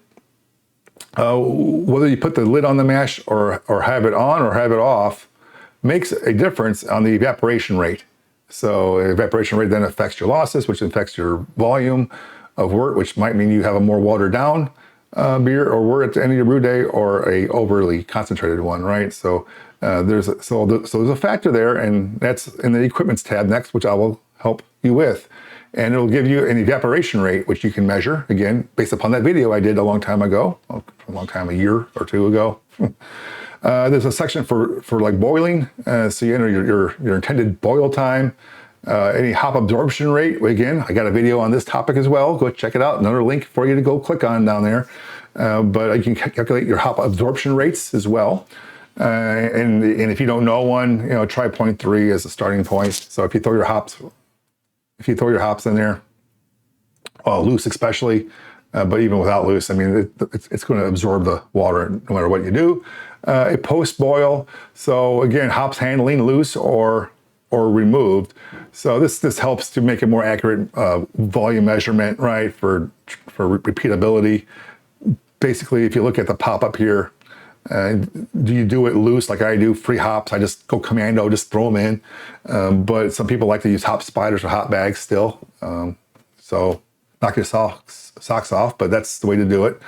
whether you put the lid on the mash or have it on or have it off, makes a difference on the evaporation rate. So evaporation rate then affects your losses, which affects your volume of wort, which might mean you have a more watered down beer or wort at the end of your brew day, or a overly concentrated one, right? So there's a factor there, and that's in the equipments tab next, which I will help you with. And it'll give you an evaporation rate, which you can measure, again, based upon that video I did a long time ago, a year or two ago. There's a section for like boiling, so you enter your intended boil time, any hop absorption rate. Again, I got a video on this topic as well. Go check it out. Another link for you to go click on down there. But you can calculate your hop absorption rates as well. And if you don't know one, try 0.3 as a starting point. So if you throw your hops in there, loose especially, but even without loose, I mean, it's going to absorb the water no matter what you do. A post-boil, so again, hops handling loose or removed. So this helps to make a more accurate volume measurement, right, for repeatability. Basically, if you look at the pop-up here, do you do it loose like I do, free hops? I just go commando, just throw them in. But some people like to use hop spiders or hop bags still. So knock your socks off, but that's the way to do it.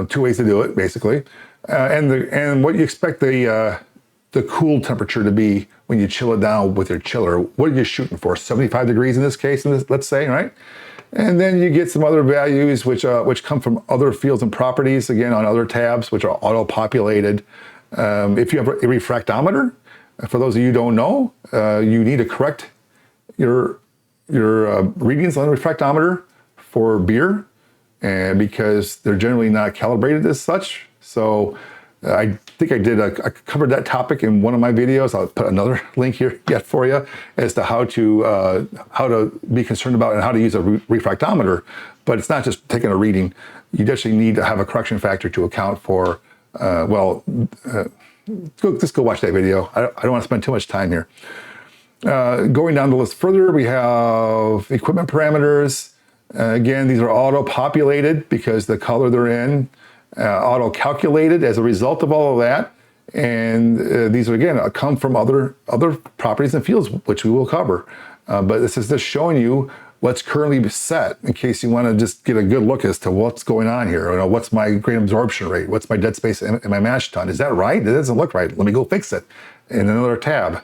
Two ways to do it, basically. And what you expect the cool temperature to be when you chill it down with your chiller. What are you shooting for? 75 degrees in this case, let's say, right? And then you get some other values which come from other fields and properties, again, on other tabs, which are auto-populated. If you have a refractometer, for those of you who don't know, you need to correct your readings on the refractometer for beer, and because they're generally not calibrated as such. So I think I covered that topic in one of my videos. I'll put another link here yet for you as to how to be concerned about and how to use a refractometer. But it's not just taking a reading. You actually need to have a correction factor to account for, just go watch that video. I don't want to spend too much time here. Going down the list further, we have equipment parameters. Again, these are auto-populated because the color they're in, auto-calculated as a result of all of that. And these are, again, come from other properties and fields, which we will cover. But this is just showing you what's currently set in case you want to just get a good look as to what's going on here. What's my grain absorption rate? What's my dead space in my mash tun? Is that right? It doesn't look right. Let me go fix it in another tab.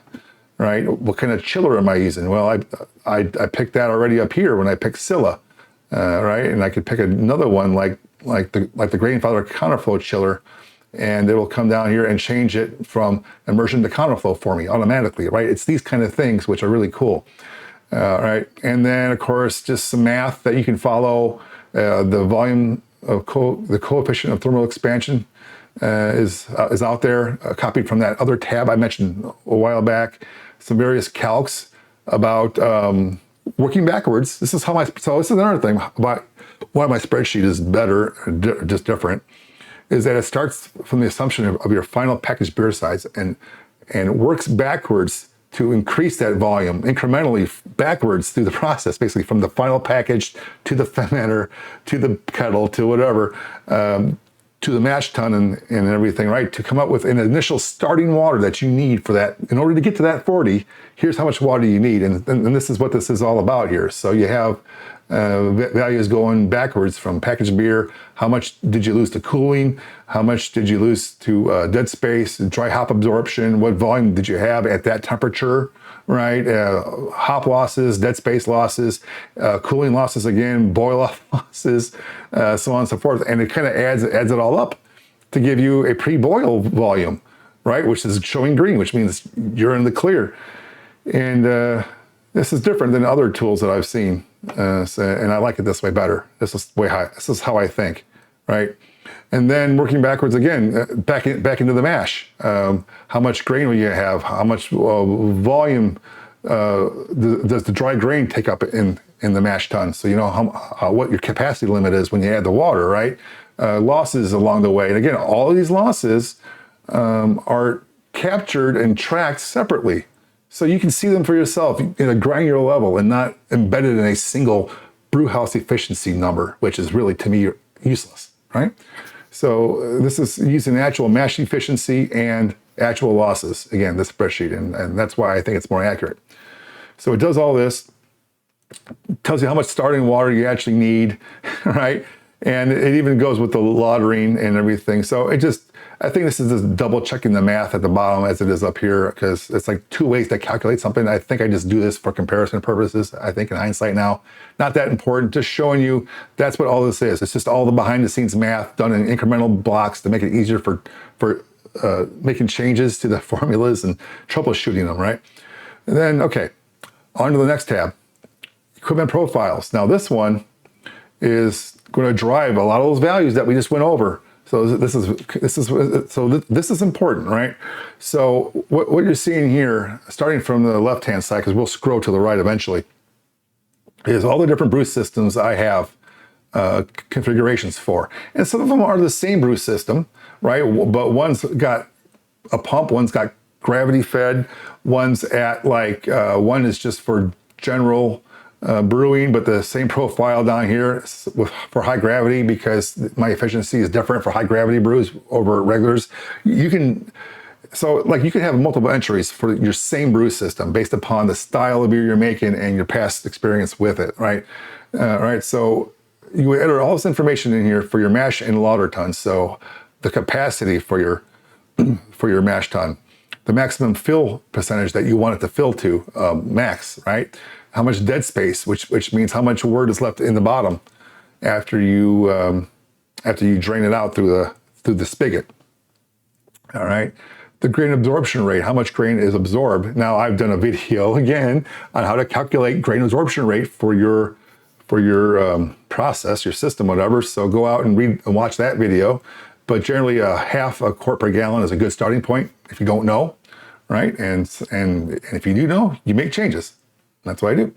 Right? What kind of chiller am I using? Well, I picked that already up here when I picked Scylla, right? And I could pick another one like the Grainfather counterflow chiller, and it will come down here and change it from immersion to counterflow for me automatically, right? It's these kind of things which are really cool, right? And then of course just some math that you can follow. The volume of the coefficient of thermal expansion is out there, copied from that other tab I mentioned a while back. Some various calcs about working backwards. So this is another thing about why my spreadsheet is better, just different, is that it starts from the assumption of your final packaged beer size and works backwards to increase that volume incrementally backwards through the process, basically from the final package to the fermenter, to the kettle, to whatever, to the mash tun and everything, right? To come up with an initial starting water that you need for that. In order to get to that 40, here's how much water you need. And this is what this is all about here. So you have values going backwards from packaged beer. How much did you lose to cooling? How much did you lose to dead space, dry hop absorption? What volume did you have at that temperature, right? Hop losses, dead space losses, cooling losses again, boil off losses, so on and so forth. And it kind of adds it all up to give you a pre-boil volume, right? Which is showing green, which means you're in the clear. And this is different than other tools that I've seen. And I like it this way better. This is way high. This is how I think, right? And then working backwards again, back into the mash. How much grain will you have? How much volume does the dry grain take up in the mash tun? So you know what your capacity limit is when you add the water, right? Losses along the way. And again, all of these losses are captured and tracked separately. So you can see them for yourself in a granular level and not embedded in a single brewhouse efficiency number, which is really, to me, useless, right? So this is using actual mash efficiency and actual losses, again, this spreadsheet, and that's why I think it's more accurate. So it does all this, tells you how much starting water you actually need, right? And it even goes with the lautering and everything. So I think this is just double checking the math at the bottom as it is up here, because it's like two ways to calculate something. I think I just do this for comparison purposes, I think in hindsight now. Not that important, just showing you that's what all this is. It's just all the behind the scenes math done in incremental blocks to make it easier for making changes to the formulas and troubleshooting them, right? And then, okay, on to the next tab, equipment profiles. Now this one is going to drive a lot of those values that we just went over. So this is important, right? So what you're seeing here, starting from the left-hand side, because we'll scroll to the right eventually, is all the different brew systems I have configurations for. And some of them are the same brew system, right? But one's got a pump, one's got gravity fed, one's at like, one is just for general brewing, but the same profile down here for high gravity, because my efficiency is different for high gravity brews over regulars. You can have multiple entries for your same brew system based upon the style of beer you're making and your past experience with it, right? Right. So you enter all this information in here for your mash and lauter tons. So the capacity for your mash tun, the maximum fill percentage that you want it to fill to, max, right? How much dead space, which means how much wort is left in the bottom after you drain it out through the spigot. All right, the grain absorption rate, how much grain is absorbed. Now I've done a video again on how to calculate grain absorption rate for your process, your system, whatever. So go out and read and watch that video. But generally, half a quart per gallon is a good starting point if you don't know, right? And if you do know, you make changes. That's what I do.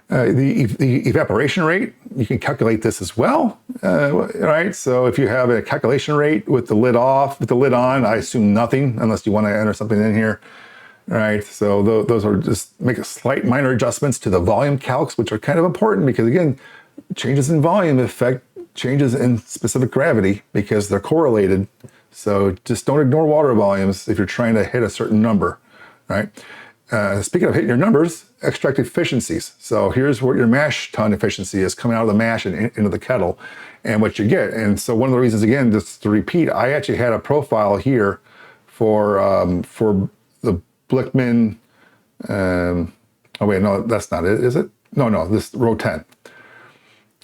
The evaporation rate, you can calculate this as well, right? So if you have a calculation rate with the lid off, with the lid on, I assume nothing unless you want to enter something in here, right? So those are just make a slight minor adjustments to the volume calcs, which are kind of important because again, changes in volume affect changes in specific gravity because they're correlated. So just don't ignore water volumes if you're trying to hit a certain number, right? Speaking of hitting your numbers, extract efficiencies. So here's what your mash tun efficiency is coming out of the mash and into the kettle and what you get. And so one of the reasons, again, just to repeat, I actually had a profile here for the Blickman, oh wait, no, that's not it, is it? No, this row 10.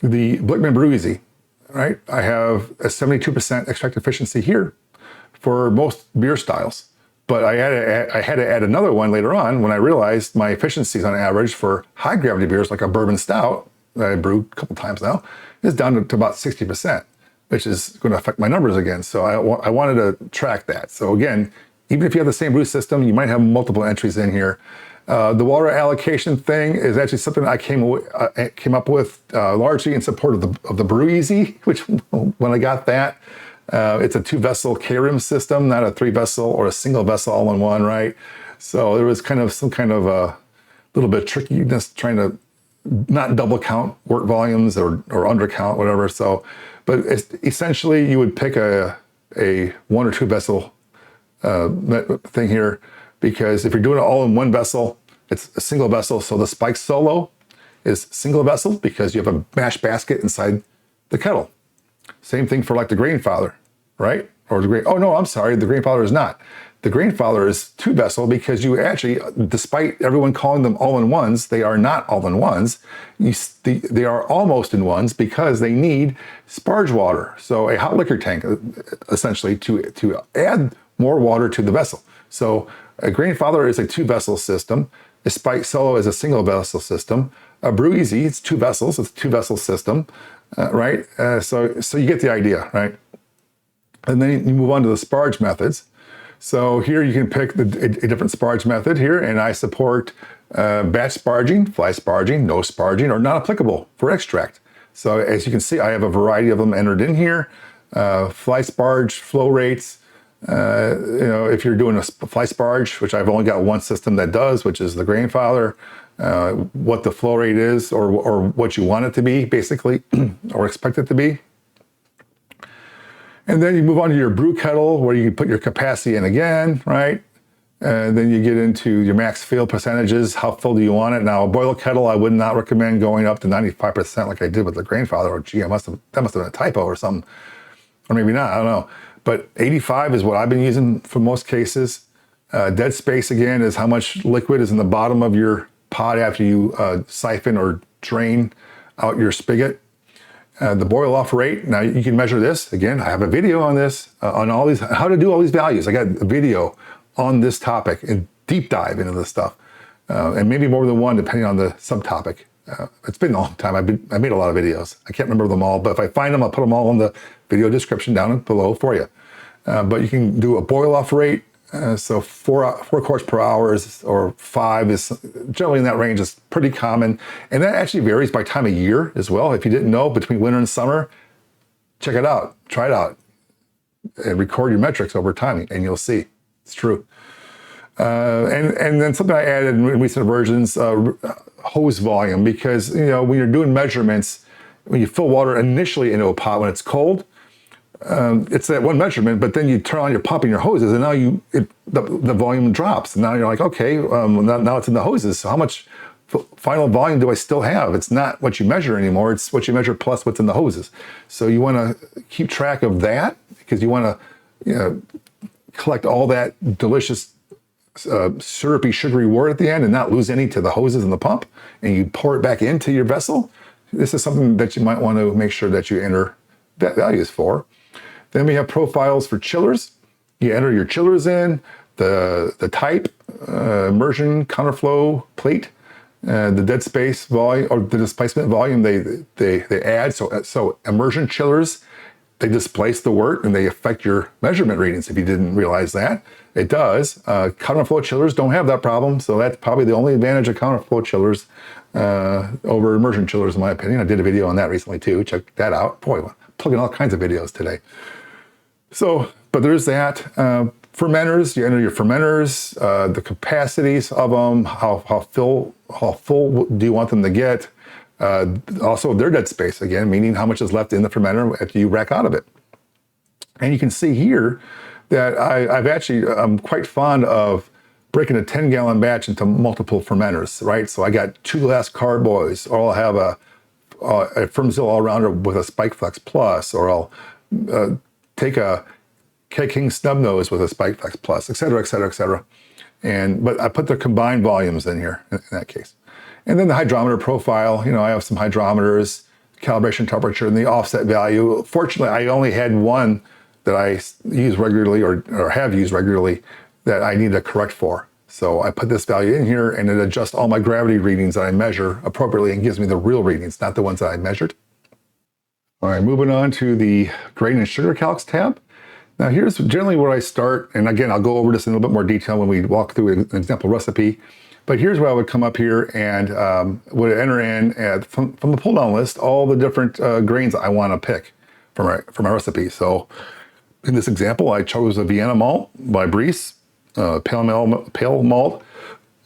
The Blickman Brew Easy, right? I have a 72% extract efficiency here for most beer styles. But I had to add another one later on when I realized my efficiencies on average for high gravity beers like a bourbon stout that I brewed a couple times now is down to about 60%, which is going to affect my numbers again. So I wanted to track that. So again, even if you have the same brew system, you might have multiple entries in here. The water allocation thing is actually something I came up with largely in support of the Brew Easy, which when I got that, it's a 2-vessel K-rim system, not a 3-vessel or a single vessel all in one, right? So there was kind of some kind of a little bit of trickiness trying to not double count wort volumes or undercount, whatever. So, but essentially you would pick a 1 or 2 vessel thing here, because if you're doing it all in one vessel, it's a single vessel. So the spike solo is single vessel because you have a mash basket inside the kettle. Same thing for like the grain father, right? Or the grain, oh no, I'm sorry, the grain father is not. The grain father is 2 vessel because you actually, despite everyone calling them all-in-ones, they are not all-in-ones. They are almost in ones because they need sparge water. So a hot liquor tank, essentially, to add more water to the vessel. So a grain father is a 2 vessel system. A spike solo is a single vessel system. A brew easy, it's 2 vessels, it's a 2 vessel system, right? So you get the idea, right? And then you move on to the sparge methods. So here you can pick a different sparge method here, and I support batch sparging, fly sparging, no sparging, or not applicable for extract. So as you can see, I have a variety of them entered in here. Fly sparge, flow rates, if you're doing a fly sparge, which I've only got one system that does, which is the grain father, what the flow rate is or what you want it to be, basically, or expect it to be. And then you move on to your brew kettle, where you put your capacity in again, right? And then you get into your max fill percentages. How full do you want it? Now, a boil kettle, I would not recommend going up to 95% like I did with the grain father. Or gee, that must have been a typo or something, or maybe not. I don't know. But 85 is what I've been using for most cases. Dead space again is how much liquid is in the bottom of your pot after you siphon or drain out your spigot. The boil off rate, now you can measure this. Again, I have a video on this, on all these, how to do all these values. I got a video on this topic and deep dive into this stuff. And maybe more than one, depending on the subtopic. It's been a long time. I made a lot of videos. I can't remember them all, but if I find them, I'll put them all in the video description down below for you. But you can do a boil off rate. So 4 quarts per hour or 5 is generally in that range, is pretty common. And that actually varies by time of year as well. If you didn't know, between winter and summer, check it out, try it out, and record your metrics over time, and you'll see it's true. And then something I added in recent versions, hose volume, because when you're doing measurements, when you fill water initially into a pot when it's cold, it's that one measurement, but then you turn on your pump and your hoses, and now the volume drops. And now you're like, okay, now it's in the hoses. So how much final volume do I still have? It's not what you measure anymore. It's what you measure plus what's in the hoses. So you want to keep track of that, because you want to collect all that delicious syrupy, sugary wort at the end and not lose any to the hoses and the pump, and you pour it back into your vessel. This is something that you might want to make sure that you enter that values for. Then we have profiles for chillers. You enter your chillers in, the type, immersion, counterflow, plate, the dead space volume or the displacement volume they add. So immersion chillers, they displace the wort and they affect your measurement readings. If you didn't realize that, it does. Counterflow chillers don't have that problem, so that's probably the only advantage of counterflow chillers over immersion chillers, in my opinion. I did a video on that recently too. Check that out. Boy, I'm plugging all kinds of videos today. So, but there's that. Fermenters, you enter your fermenters, the capacities of them, how full do you want them to get? Also their dead space, again, meaning how much is left in the fermenter after you rack out of it. And you can see here that I'm quite fond of breaking a 10-gallon batch into multiple fermenters, right? So I got 2 glass carboys, or I'll have a Firmzilla all-rounder with a Spike Flex Plus, or I'll take a K-King Snub Nose with a Spike Flex Plus, et cetera, et cetera, et cetera. But I put the combined volumes in here in that case. And then the hydrometer profile, I have some hydrometers, calibration temperature, and the offset value. Fortunately, I only had one that I use regularly or have used regularly that I need to correct for. So I put this value in here, and it adjusts all my gravity readings that I measure appropriately and gives me the real readings, not the ones that I measured. All right, moving on to the grain and sugar calcs tab. Now here's generally where I start, and again, I'll go over this in a little bit more detail when we walk through an example recipe. But here's where I would come up here and would enter in from the pull-down list all the different grains I want to pick for my recipe. So in this example, I chose a Vienna Malt by Briess, pale malt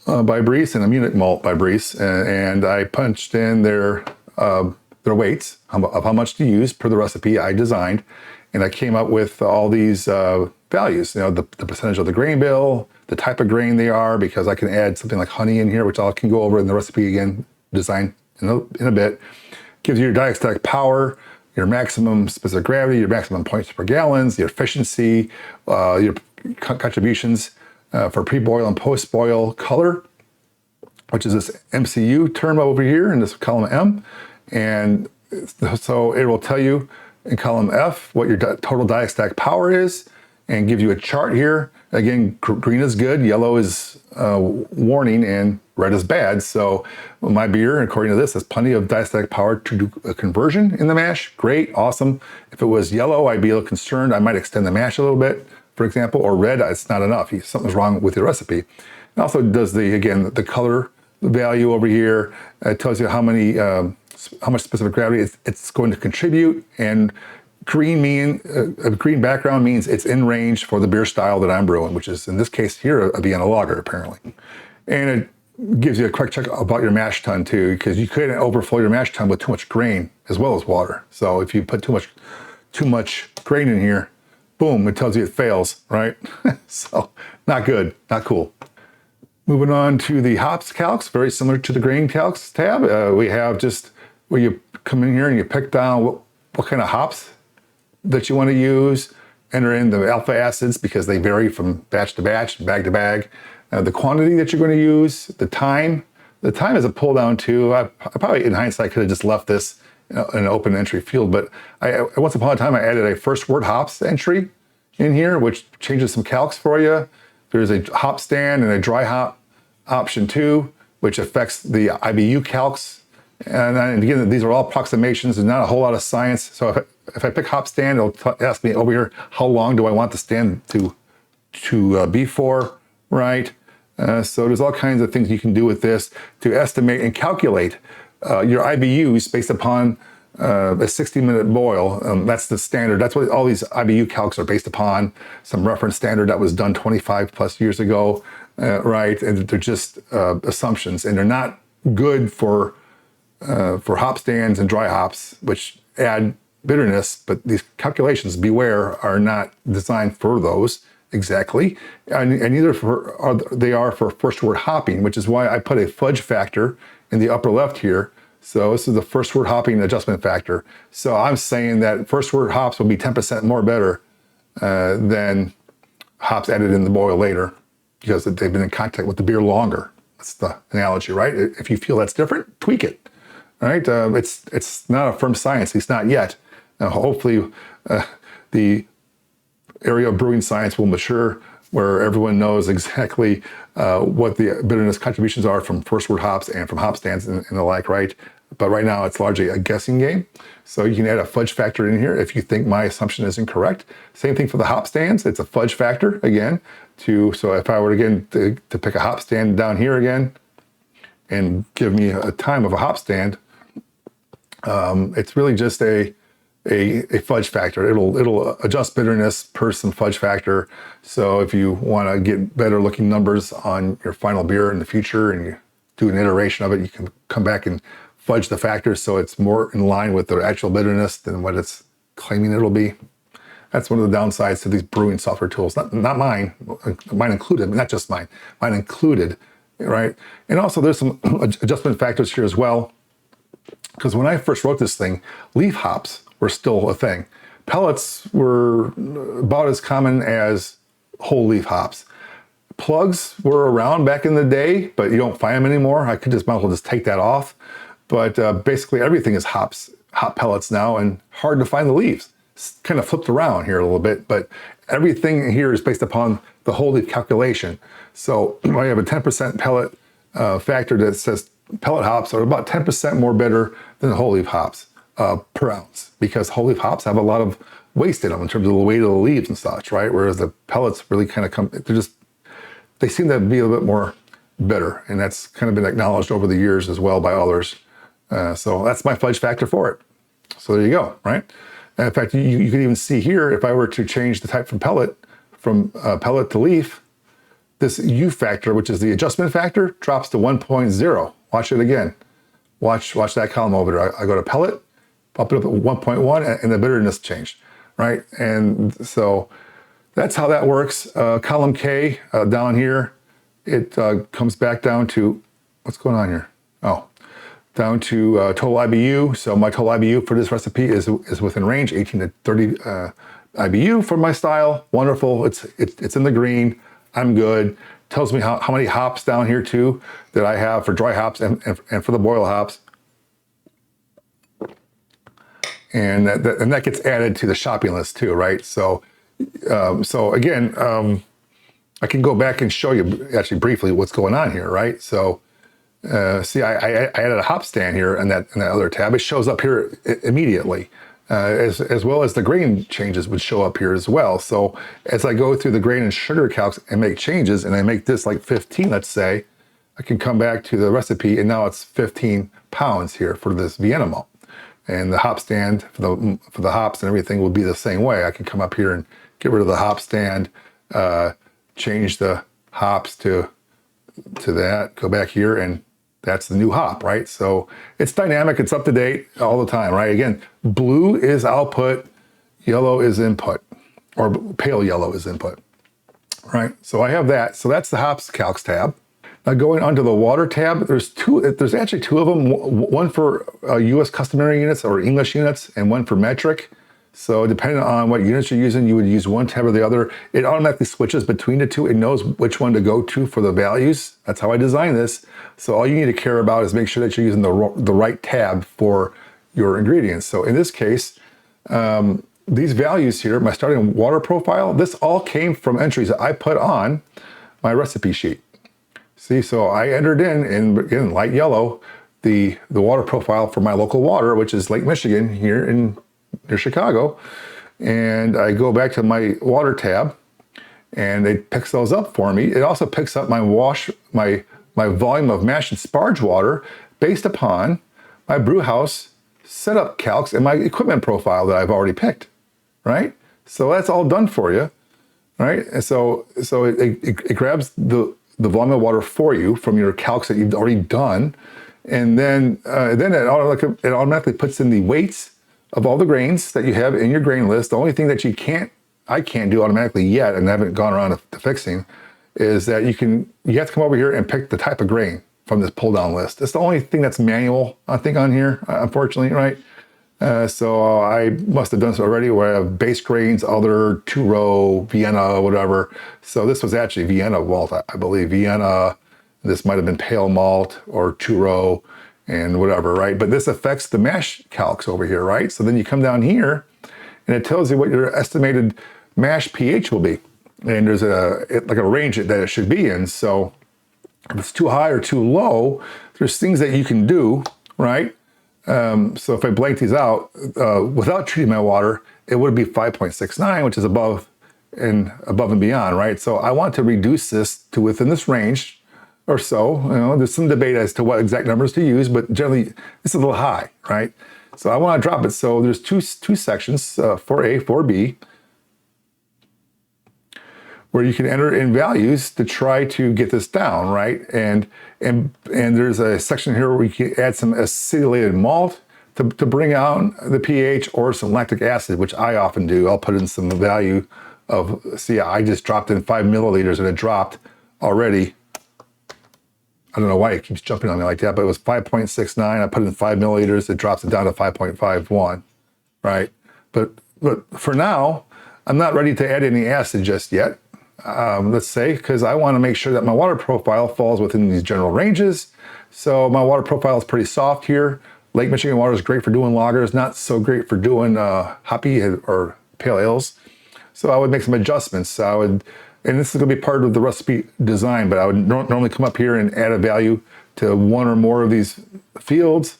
by Breeze and a Munich malt by Breeze, and I punched in their weights of how much to use per the recipe I designed, and I came up with all these values. You know, the percentage of the grain bill, the type of grain they are, because I can add something like honey in here, which I can go over in the recipe again, design in a bit. Gives you your diastatic power, your maximum specific gravity, your maximum points per gallons, your efficiency, your contributions for pre-boil and post-boil color, which is this MCU term over here in this column M. And so it will tell you in column F what your total diastatic power is and give you a chart here. Again, green is good, yellow is warning, and red is bad. So my beer, according to this, has plenty of diastatic power to do a conversion in the mash. Great, awesome. If it was yellow, I'd be a little concerned. I might extend the mash a little bit, for example, or red, it's not enough. Something's wrong with your recipe. It also does the color value over here. It tells you how much specific gravity it's going to contribute, and green a green background means it's in range for the beer style that I'm brewing, which is in this case here a Vienna lager apparently. And it gives you a quick check about your mash tun too, because you could overflow your mash tun with too much grain as well as water. So if you put too much grain in here, boom, it tells you it fails, right? So not good, not cool. Moving on to the hops calcs, very similar to the grain calcs tab. We have just where you come in here and you pick down what kind of hops that you want to use, enter in the alpha acids because they vary from batch to batch, bag to bag, the quantity that you're going to use, the time. The time is a pull down too. I probably in hindsight could have just left this in an open entry field, but once upon a time I added a first word hops entry in here, which changes some calcs for you. There's a hop stand and a dry hop option too, which affects the IBU calcs. And again, these are all approximations. There's not a whole lot of science. So if I pick hop stand, it'll ask me over here, how long do I want the stand to be for, right? So there's all kinds of things you can do with this to estimate and calculate your IBUs based upon a 60-minute boil. That's the standard. That's what all these IBU calcs are based upon. Some reference standard that was done 25 plus years ago, right? And they're just assumptions, and they're not good for hop stands and dry hops, which add bitterness. But these calculations, beware, are not designed for those exactly, and neither they are for first word hopping, which is why I put a fudge factor in the upper left here. So this is the first word hopping adjustment factor. So I'm saying that first word hops will be 10% more better than hops added in the boil later, because they've been in contact with the beer longer. That's the analogy, right? If you feel that's different, tweak it. All right, it's not a firm science, at least not yet. Now, hopefully, the area of brewing science will mature where everyone knows exactly what the bitterness contributions are from first word hops and from hop stands and the like, right? But right now, it's largely a guessing game. So you can add a fudge factor in here if you think my assumption is incorrect. Same thing for the hop stands. It's a fudge factor again. So if I were again to pick a hop stand down here again and give me a time of a hop stand, it's really just a fudge factor. It'll adjust bitterness per some fudge factor. So if you want to get better looking numbers on your final beer in the future and you do an iteration of it, you can come back and fudge the factors so it's more in line with the actual bitterness than what it's claiming it'll be. That's one of the downsides to these brewing software tools. Not mine included, not just mine included, right? And also there's some adjustment factors here as well, because when I first wrote this thing, leaf hops were still a thing. Pellets were about as common as whole leaf hops. Plugs were around back in the day, but you don't find them anymore. I could might as well just take that off. But basically everything is hop pellets now, and hard to find the leaves. It's kind of flipped around here a little bit, but everything here is based upon the whole leaf calculation. So I have a 10% pellet factor that says pellet hops are about 10% more bitter than the whole leaf hops per ounce, because whole leaf hops have a lot of waste in them in terms of the weight of the leaves and such, right? Whereas the pellets really kind of they seem to be a little bit more bitter, and that's kind of been acknowledged over the years as well by others. So that's my fudge factor for it. So there you go, right? And in fact, you could even see here, if I were to change the type from pellet to leaf, this U factor, which is the adjustment factor, drops to 1.0. Watch it again. Watch that column over there. I go to pellet, pop it up at 1.1, and the bitterness changed, right? And so that's how that works. Column K down here, it comes back down to, what's going on here? Oh, down to total IBU. So my total IBU for this recipe is within range, 18 to 30 IBU for my style. Wonderful. It's in the green. I'm good. Tells me how many hops down here too that I have for dry hops and for the boil hops. And that gets added to the shopping list too, right? So again, I can go back and show you actually briefly what's going on here, right? So see, I added a hop stand here in that other tab. It shows up here immediately. As well as the grain changes would show up here as well. So as I go through the grain and sugar calcs and make changes, and I make this like 15, let's say, I can come back to the recipe, and now it's 15 pounds here for this Vienna malt. And the hop stand for the hops and everything will be the same way. I can come up here and get rid of the hop stand, change the hops to that, go back here, and that's the new hop, right? So it's dynamic, it's up to date all the time, right? Again, blue is output, yellow is input, or pale yellow is input, right? So I have that. So that's the hops calcs tab. Now going onto the water tab, there's actually two of them, one for US customary units or English units, and one for metric. So depending on what units you're using, you would use one tab or the other. It automatically switches between the two. It knows which one to go to for the values. That's how I designed this. So all you need to care about is make sure that you're using the right tab for your ingredients. So in this case, these values here, my starting water profile, this all came from entries that I put on my recipe sheet. See, so I entered in light yellow, the water profile for my local water, which is Lake Michigan here near Chicago, and I go back to my water tab, and it picks those up for me. It also picks up my volume of mash and sparge water based upon my Brewhouse setup calcs and my equipment profile that I've already picked, right? So that's all done for you, right? And so it grabs the volume of water for you from your calcs that you've already done, and then it automatically puts in the weights of all the grains that you have in your grain list. The only thing that I can't do automatically yet, and haven't gone around to fixing, is that you have to come over here and pick the type of grain from this pull down list. It's the only thing that's manual, I think, on here, unfortunately, right? So I must have done this already, where I have base grains, other, two-row, Vienna, whatever. So this was actually Vienna malt, I believe. Vienna, this might have been pale malt or two-row, and whatever, right? But this affects the mash calcs over here, right? So then you come down here, and it tells you what your estimated mash pH will be. And there's like a range that it should be in. So if it's too high or too low, there's things that you can do, right? So if I blank these out, without treating my water, it would be 5.69, which is above and beyond, right? So I want to reduce this to within this range, or so. There's some debate as to what exact numbers to use, but generally it's a little high, right? So I want to drop it. So there's two sections, 4A, 4B, where you can enter in values to try to get this down, right? And there's a section here where you can add some acidulated malt to bring out the pH, or some lactic acid, which I often do. I'll put in some value of, see, I just dropped in 5 milliliters, and it dropped already. I don't know why it keeps jumping on me like that, but it was 5.69. I put in 5 milliliters, it drops it down to 5.51, right? But for now, I'm not ready to add any acid just yet, let's say, because I want to make sure that my water profile falls within these general ranges. So my water profile is pretty soft here. Lake Michigan water is great for doing lagers, not so great for doing hoppy or pale ales. So I would make some adjustments. And this is going to be part of the recipe design, but I would normally come up here and add a value to one or more of these fields.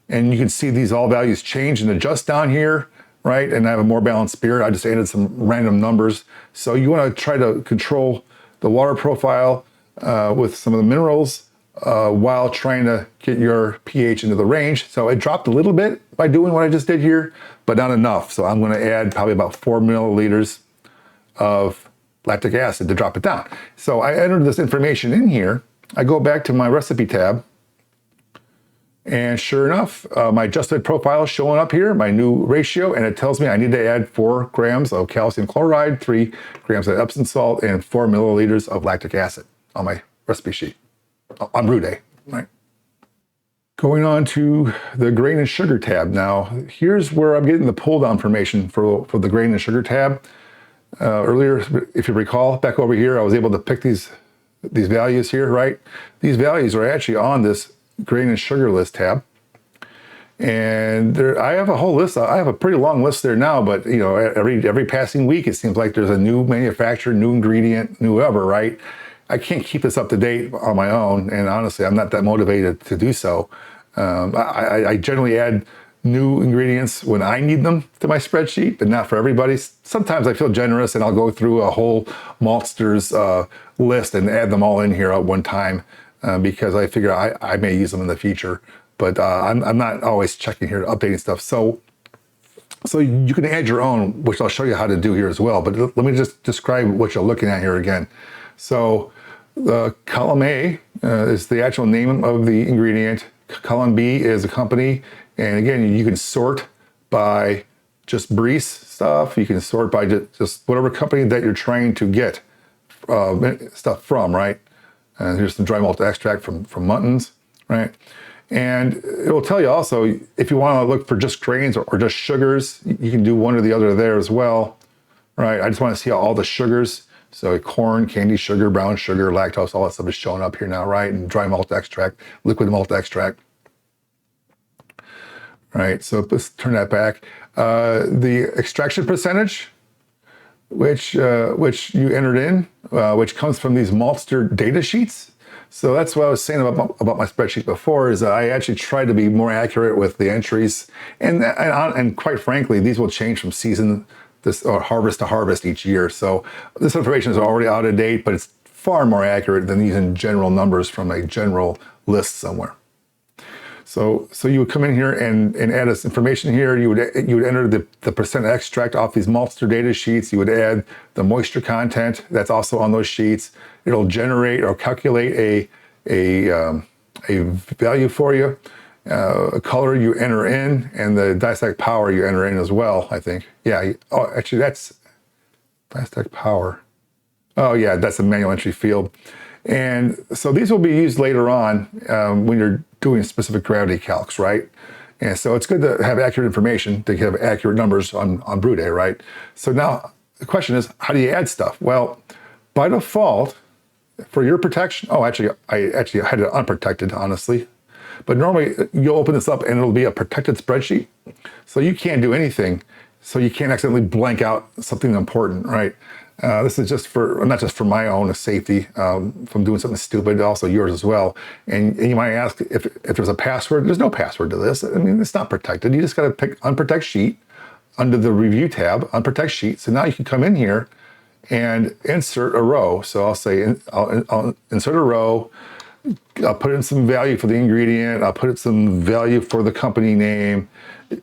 And you can see these all values change and adjust down here, right? And I have a more balanced beer. I just added some random numbers. So you want to try to control the water profile with some of the minerals while trying to get your pH into the range. So it dropped a little bit by doing what I just did here, but not enough. So I'm going to add probably about 4 milliliters of lactic acid to drop it down. So I entered this information in here. I go back to my recipe tab, and sure enough, my adjusted profile is showing up here, my new ratio, and it tells me I need to add 4 grams of calcium chloride, 3 grams of Epsom salt, and 4 milliliters of lactic acid on my recipe sheet on brew day, right? Going on to the grain and sugar tab. Now, here's where I'm getting the pull down information for the grain and sugar tab. Earlier, if you recall, back over here, I was able to pick these values here, right? These values are actually on this grain and sugar list tab. And I have a whole list. I have a pretty long list there now, but you know, every passing week, it seems like there's a new manufacturer, new ingredient, new whatever, right? I can't keep this up to date on my own, and honestly, I'm not that motivated to do so. I generally add new ingredients when I need them to my spreadsheet, but not for everybody. Sometimes I feel generous and I'll go through a whole maltsters list and add them all in here at one time because I figure I may use them in the future, but I'm not always checking here, updating stuff. So you can add your own, which I'll show you how to do here as well. But let me just describe what you're looking at here again. So column A is the actual name of the ingredient. Column B is a company. And again, you can sort by just Breeze stuff. You can sort by just whatever company that you're trying to get stuff from, right? And here's some dry malt extract from Muntons, right? And it will tell you also, if you want to look for just grains or just sugars, you can do one or the other there as well, right? I just want to see all the sugars. So corn, candy sugar, brown sugar, lactose, all that stuff is showing up here now, right? And dry malt extract, liquid malt extract. Right, so let's turn that back. The extraction percentage, which you entered in, which comes from these maltster data sheets. So that's what I was saying about my spreadsheet before, is that I actually try to be more accurate with the entries. And quite frankly, these will change from season or harvest to harvest each year. So this information is already out of date, but it's far more accurate than using general numbers from a general list somewhere. So you would come in here and add this information here. You would enter the percent extract off these maltster data sheets. You would add the moisture content that's also on those sheets. It'll generate or calculate a value for you. A color you enter in, and the dissect power you enter in as well, I think. Yeah, oh, actually that's dissect power. Oh yeah, that's a manual entry field. And so these will be used later on when you're doing specific gravity calcs, right? And so it's good to have accurate information, to have accurate numbers on brew day, right? So now the question is, how do you add stuff? Well, by default, for your protection, I had it unprotected, honestly. But normally you'll open this up and it'll be a protected spreadsheet. So you can't do anything. So you can't accidentally blank out something important, right? This is just not just for my own safety from doing something stupid, also yours as well. And you might ask if there's a password. There's no password to this. I mean, it's not protected. You just got to pick unprotect sheet under the review tab, unprotect sheet. So now you can come in here and insert a row. So I'll say, I'll insert a row. I'll put in some value for the ingredient. I'll put in some value for the company name.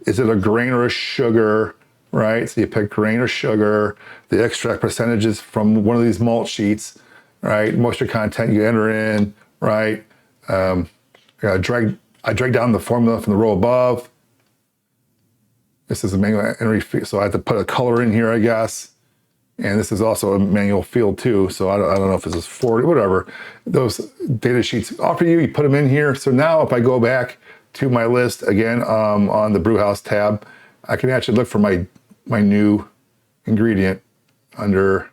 Is it a grain or a sugar? Right, so you pick grain or sugar, the extract percentages from one of these malt sheets, right? Moisture content you enter in, right? I drag down the formula from the row above. This is a manual entry, so I have to put a color in here, I guess. And this is also a manual field too, so I don't know if this is 40, whatever. Those data sheets offer you put them in here. So now if I go back to my list again on the Brewhouse tab, I can actually look for my new ingredient under,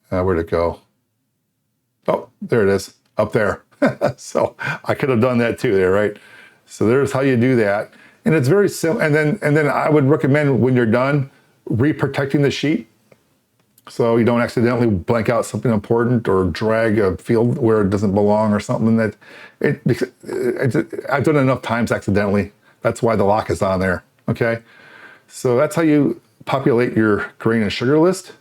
where'd it go? Oh, there it is, up there. So I could have done that too there, right? So there's how you do that. And it's very simple. And then I would recommend when you're done, re-protecting the sheet so you don't accidentally blank out something important or drag a field where it doesn't belong or something I've done it enough times accidentally. That's why the lock is on there, okay? So that's how you populate your grain and sugar list.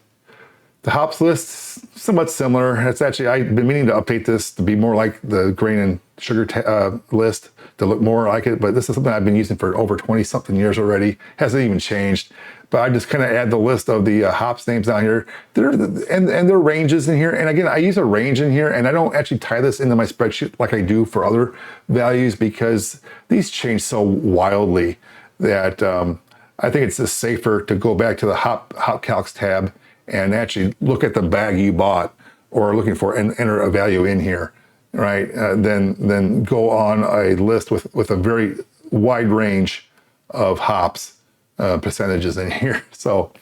The hops list, somewhat similar. It's actually, I've been meaning to update this to be more like the grain and sugar list, to look more like it, but this is something I've been using for over 20 something years already. Hasn't even changed. but I just kind of add the list of the hops names down here. And their ranges in here. And again, I use a range in here, and I don't actually tie this into my spreadsheet like I do for other values because these change so wildly that I think it's just safer to go back to the hop calcs tab and actually look at the bag you bought or are looking for and enter a value in here, right? Then go on a list with a very wide range of hops percentages in here. So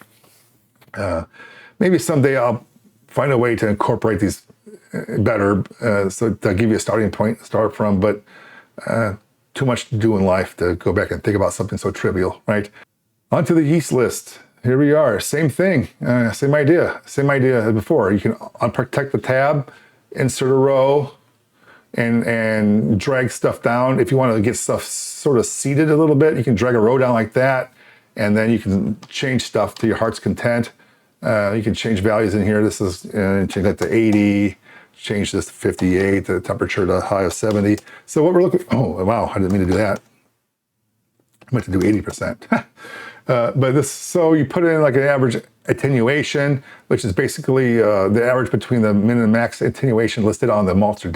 maybe someday I'll find a way to incorporate these better, so to give you a starting point to start from, but too much to do in life to go back and think about something so trivial, right? Onto the yeast list. Here we are, same thing, same idea as before. You can unprotect the tab, insert a row, and drag stuff down. If you want to get stuff sort of seated a little bit, you can drag a row down like that, and then you can change stuff to your heart's content. You can change values in here. This is, change that to 80, change this to 58, the temperature to a high of 70. So what we're looking, oh wow, I didn't mean to do that. I meant to do 80%. But this, so you put in like an average attenuation, which is basically the average between the min and max attenuation listed on the Maltster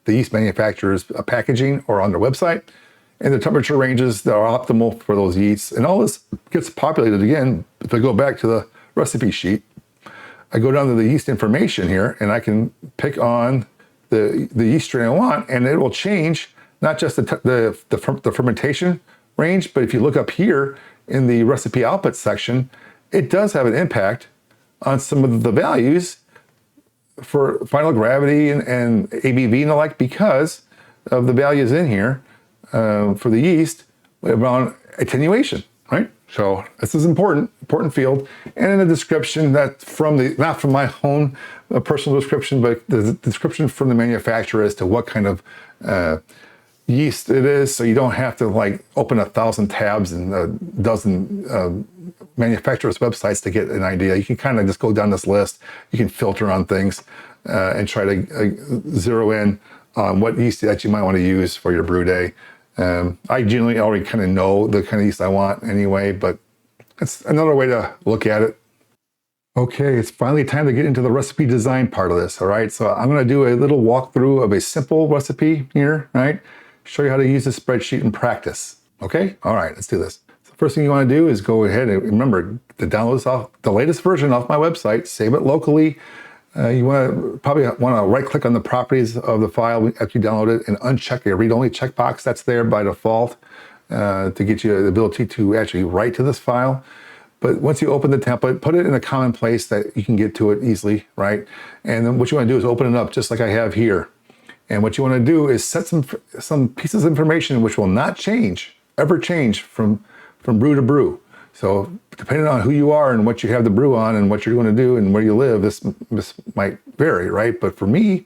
the yeast manufacturer's packaging or on their website, and the temperature ranges that are optimal for those yeasts. And all this gets populated again. If I go back to the recipe sheet, I go down to the yeast information here, and I can pick on the yeast strain I want, and it will change not just the fermentation range, but if you look up here in the recipe output section, it does have an impact on some of the values for final gravity and ABV and the like because of the values in here for the yeast around attenuation, right? So this is important field. And in the description that not from my own personal description, but the description from the manufacturer as to what kind of yeast it is, so you don't have to like open 1,000 tabs and a dozen manufacturers' websites to get an idea. You can kind of just go down this list. You can filter on things and try to zero in on what yeast that you might want to use for your brew day. I generally already kind of know the kind of yeast I want anyway, but it's another way to look at it. Okay, it's finally time to get into the recipe design part of this, all right? So I'm going to do a little walkthrough of a simple recipe here, right? Show you how to use the spreadsheet in practice. Okay? All right, let's do this. So first thing you want to do is go ahead and remember to download this off the latest version off my website, save it locally. You probably want to right click on the properties of the file after you download it and uncheck a read-only checkbox that's there by default to get you the ability to actually write to this file. But once you open the template, put it in a common place that you can get to it easily, right? And then what you want to do is open it up just like I have here. And what you want to do is set some pieces of information which will not change, ever change from brew to brew. So depending on who you are and what you have the brew on and what you're going to do and where you live, this might vary, right? But for me,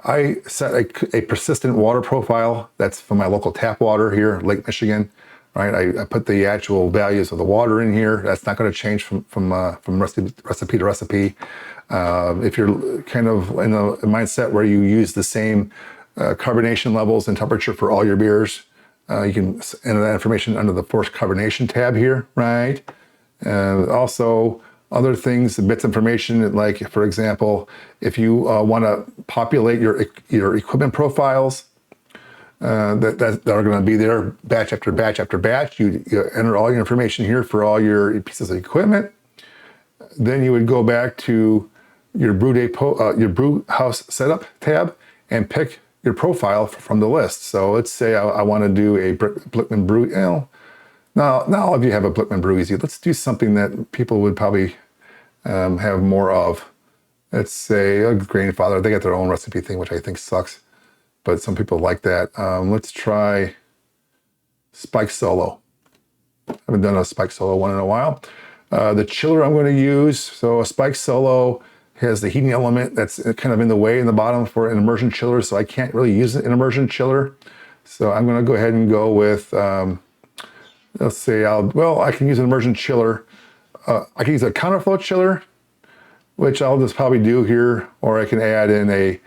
I set a persistent water profile that's from my local tap water here, Lake Michigan, right? I put the actual values of the water in here. That's not going to change from recipe to recipe. If you're kind of in a mindset where you use the same carbonation levels and temperature for all your beers, you can enter that information under the forced carbonation tab here, right? Also, other things, bits of information, like for example, if you want to populate your equipment profiles that are going to be there batch after batch after batch, you enter all your information here for all your pieces of equipment. Then you would go back to your your Brewhouse setup tab and pick your profile from the list. So let's say I want to do a Blickman brew. Now all of you have a Blickman brew easy. Let's do something that people would probably have more of. Let's say a Grainfather. They got their own recipe thing, which I think sucks, but some people like that. Let's try Spike Solo. I haven't done a Spike Solo one in a while. The chiller I'm going to use, so a Spike Solo has the heating element that's kind of in the way in the bottom for an immersion chiller, so I can't really use an immersion chiller. So I'm going to go ahead and go with, let's say, I can use an immersion chiller. I can use a counterflow chiller, which I'll just probably do here, or I can add in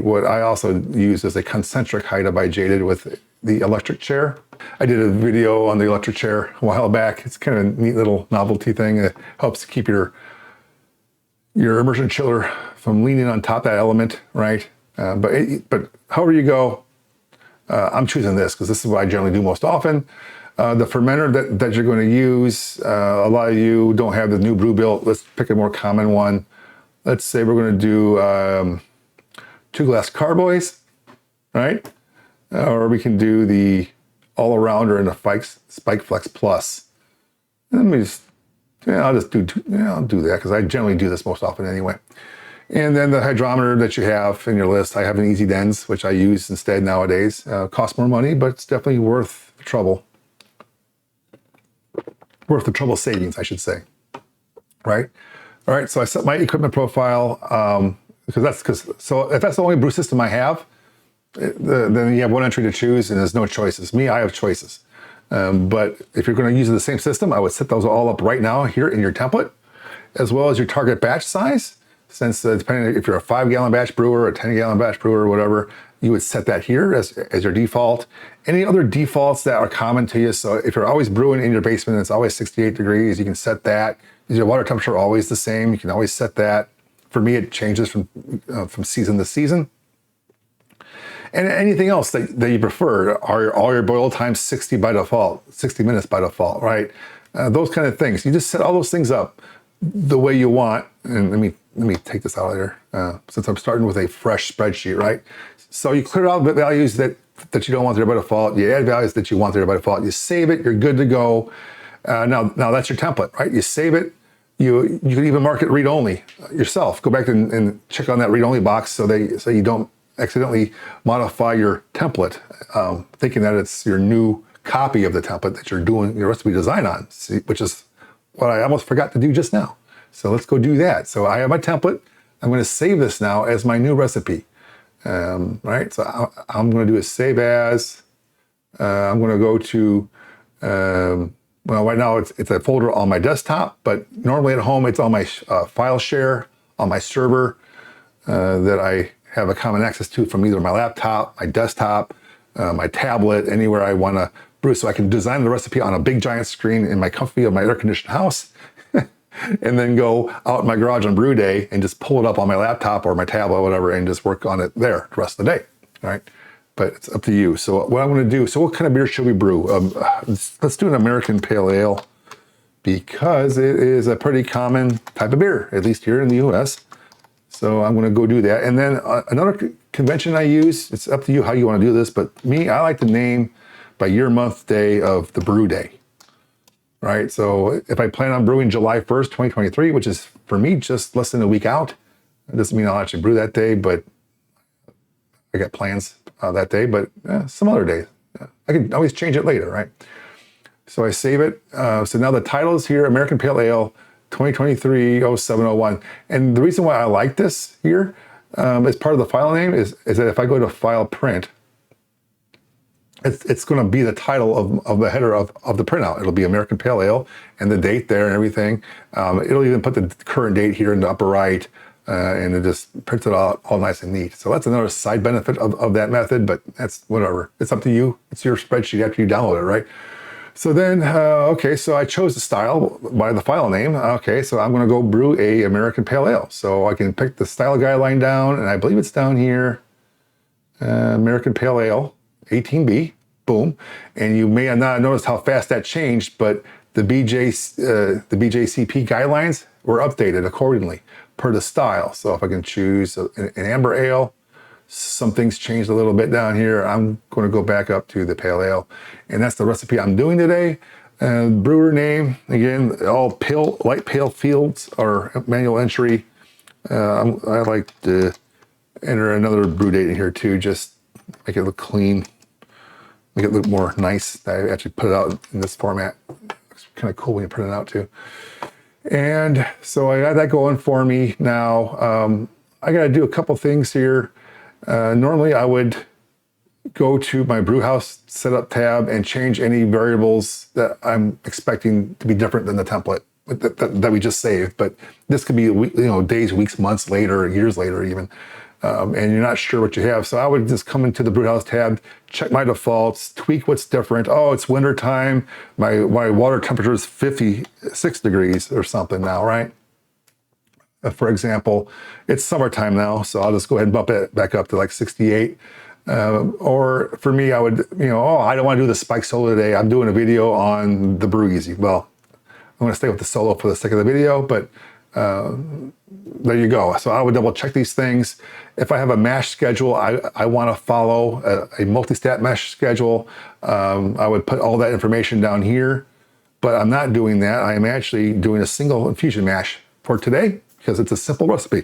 what I also use as a concentric Hydrometer by Jaded with the electric chair. I did a video on the electric chair a while back. It's kind of a neat little novelty thing. It helps keep your immersion chiller from leaning on top of that element, right? But however you go, I'm choosing this because this is what I generally do most often. The fermenter that you're going to use, a lot of you don't have the new brew built. Let's pick a more common one. Let's say we're going to do 2 glass carboys, right? Or we can do the all-arounder in a Spike Flex Plus. Let me just, I'll do that because I generally do this most often anyway. And then the hydrometer that you have in your list, I have an Easy Dens, which I use instead nowadays. Costs more money, but it's definitely worth the trouble. Worth the trouble savings, I should say. Right? All right, so I set my equipment profile so if that's the only brew system I have, then you have one entry to choose and there's no choices. Me, I have choices. But if you're going to use the same system, I would set those all up right now here in your template, as well as your target batch size. Since depending if you're a 5-gallon batch brewer, a 10-gallon batch brewer, or whatever, you would set that here as your default. Any other defaults that are common to you, so if you're always brewing in your basement and it's always 68 degrees, you can set that. Is your water temperature always the same? You can always set that. For me, it changes from season to season. And anything else that you prefer, are all your boil times 60 by default, 60 minutes by default, right? Those kind of things. You just set all those things up the way you want. And let me take this out of there, since I'm starting with a fresh spreadsheet, right? So you clear out the values that you don't want there by default. You add values that you want there by default. You save it. You're good to go. Now that's your template, right? You save it. You can even mark it read-only yourself. Go back and check on that read-only box so you don't accidentally modify your template, thinking that it's your new copy of the template that you're doing your recipe design on, which is what I almost forgot to do just now. So let's go do that. So I have my template. I'm going to save this now as my new recipe. Right? So I'm going to do a save as. I'm going to go to, well, right now it's a folder on my desktop, but normally at home it's on my file share on my server that I have a common access to from either my laptop, my desktop, my tablet, anywhere I want to brew. So I can design the recipe on a big giant screen in my comfy of my air-conditioned house. And then go out in my garage on brew day and just pull it up on my laptop or my tablet or whatever and just work on it there the rest of the day, all right? But it's up to you. So what I'm going to do, so what kind of beer should we brew? Let's do an American Pale Ale because it is a pretty common type of beer, at least here in the US. So I'm going to go do that. And then another convention I use, it's up to you how you want to do this, but me, I like to name by year, month, day of the brew day. Right, so if I plan on brewing July 1st, 2023, which is for me just less than a week out, it doesn't mean I'll actually brew that day, but I got plans that day, but some other day. I can always change it later, right? So I save it. So now the title is here, American Pale Ale 2023-0701. And the reason why I like this here as part of the file name is that if I go to File Print, it's going to be the title of the header of the printout. It'll be American Pale Ale and the date there and everything. It'll even put the current date here in the upper right, and it just prints it all nice and neat. So that's another side benefit of that method, but that's whatever. It's up to you. It's your spreadsheet after you download it, right? So then, okay, so I chose the style by the file name. Okay, so I'm going to go brew a American Pale Ale. So I can pick the style guideline down, and I believe it's down here, American Pale Ale. 18B, boom. And you may have not noticed how fast that changed, but the BJCP guidelines were updated accordingly per the style. So if I can choose an amber ale, some things changed a little bit down here. I'm going to go back up to the pale ale. And that's the recipe I'm doing today. Brewer name, again, all light pale fields are manual entry. I like to enter another brew date in here too, just make it look clean, make it look more nice. I actually put it out in this format. It's kind of cool when you print it out too. And so I got that going for me now. I got to do a couple things here. Normally I would go to my Brewhouse setup tab and change any variables that I'm expecting to be different than the template that we just saved. But this could be days, weeks, months later, years later even. and you're not sure what you have. So I would just come into the Brewhouse tab, check my defaults, tweak what's different. Oh, it's winter time. My water temperature is 56 degrees or something now, right? For example, it's summertime now, so I'll just go ahead and bump it back up to like 68. Or for me, I would, oh, I don't want to do the spike solo today. I'm doing a video on the Brew Easy. Well, I'm going to stay with the solo for the sake of the video, but there you go. So I would double check these things. If I have a mash schedule, I want to follow a multi-stat mash schedule. I would put all that information down here, but I'm not doing that. I am actually doing a single infusion mash for today because it's a simple recipe.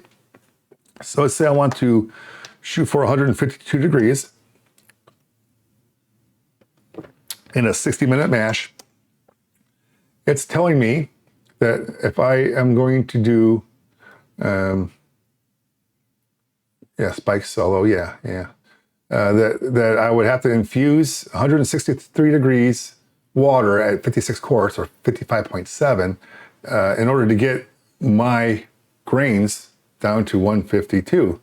So let's say I want to shoot for 152 degrees in a 60-minute mash. It's telling me that if I am going to do, spike solo, that I would have to infuse 163 degrees water at 56 quarts or 55.7 in order to get my grains down to 152,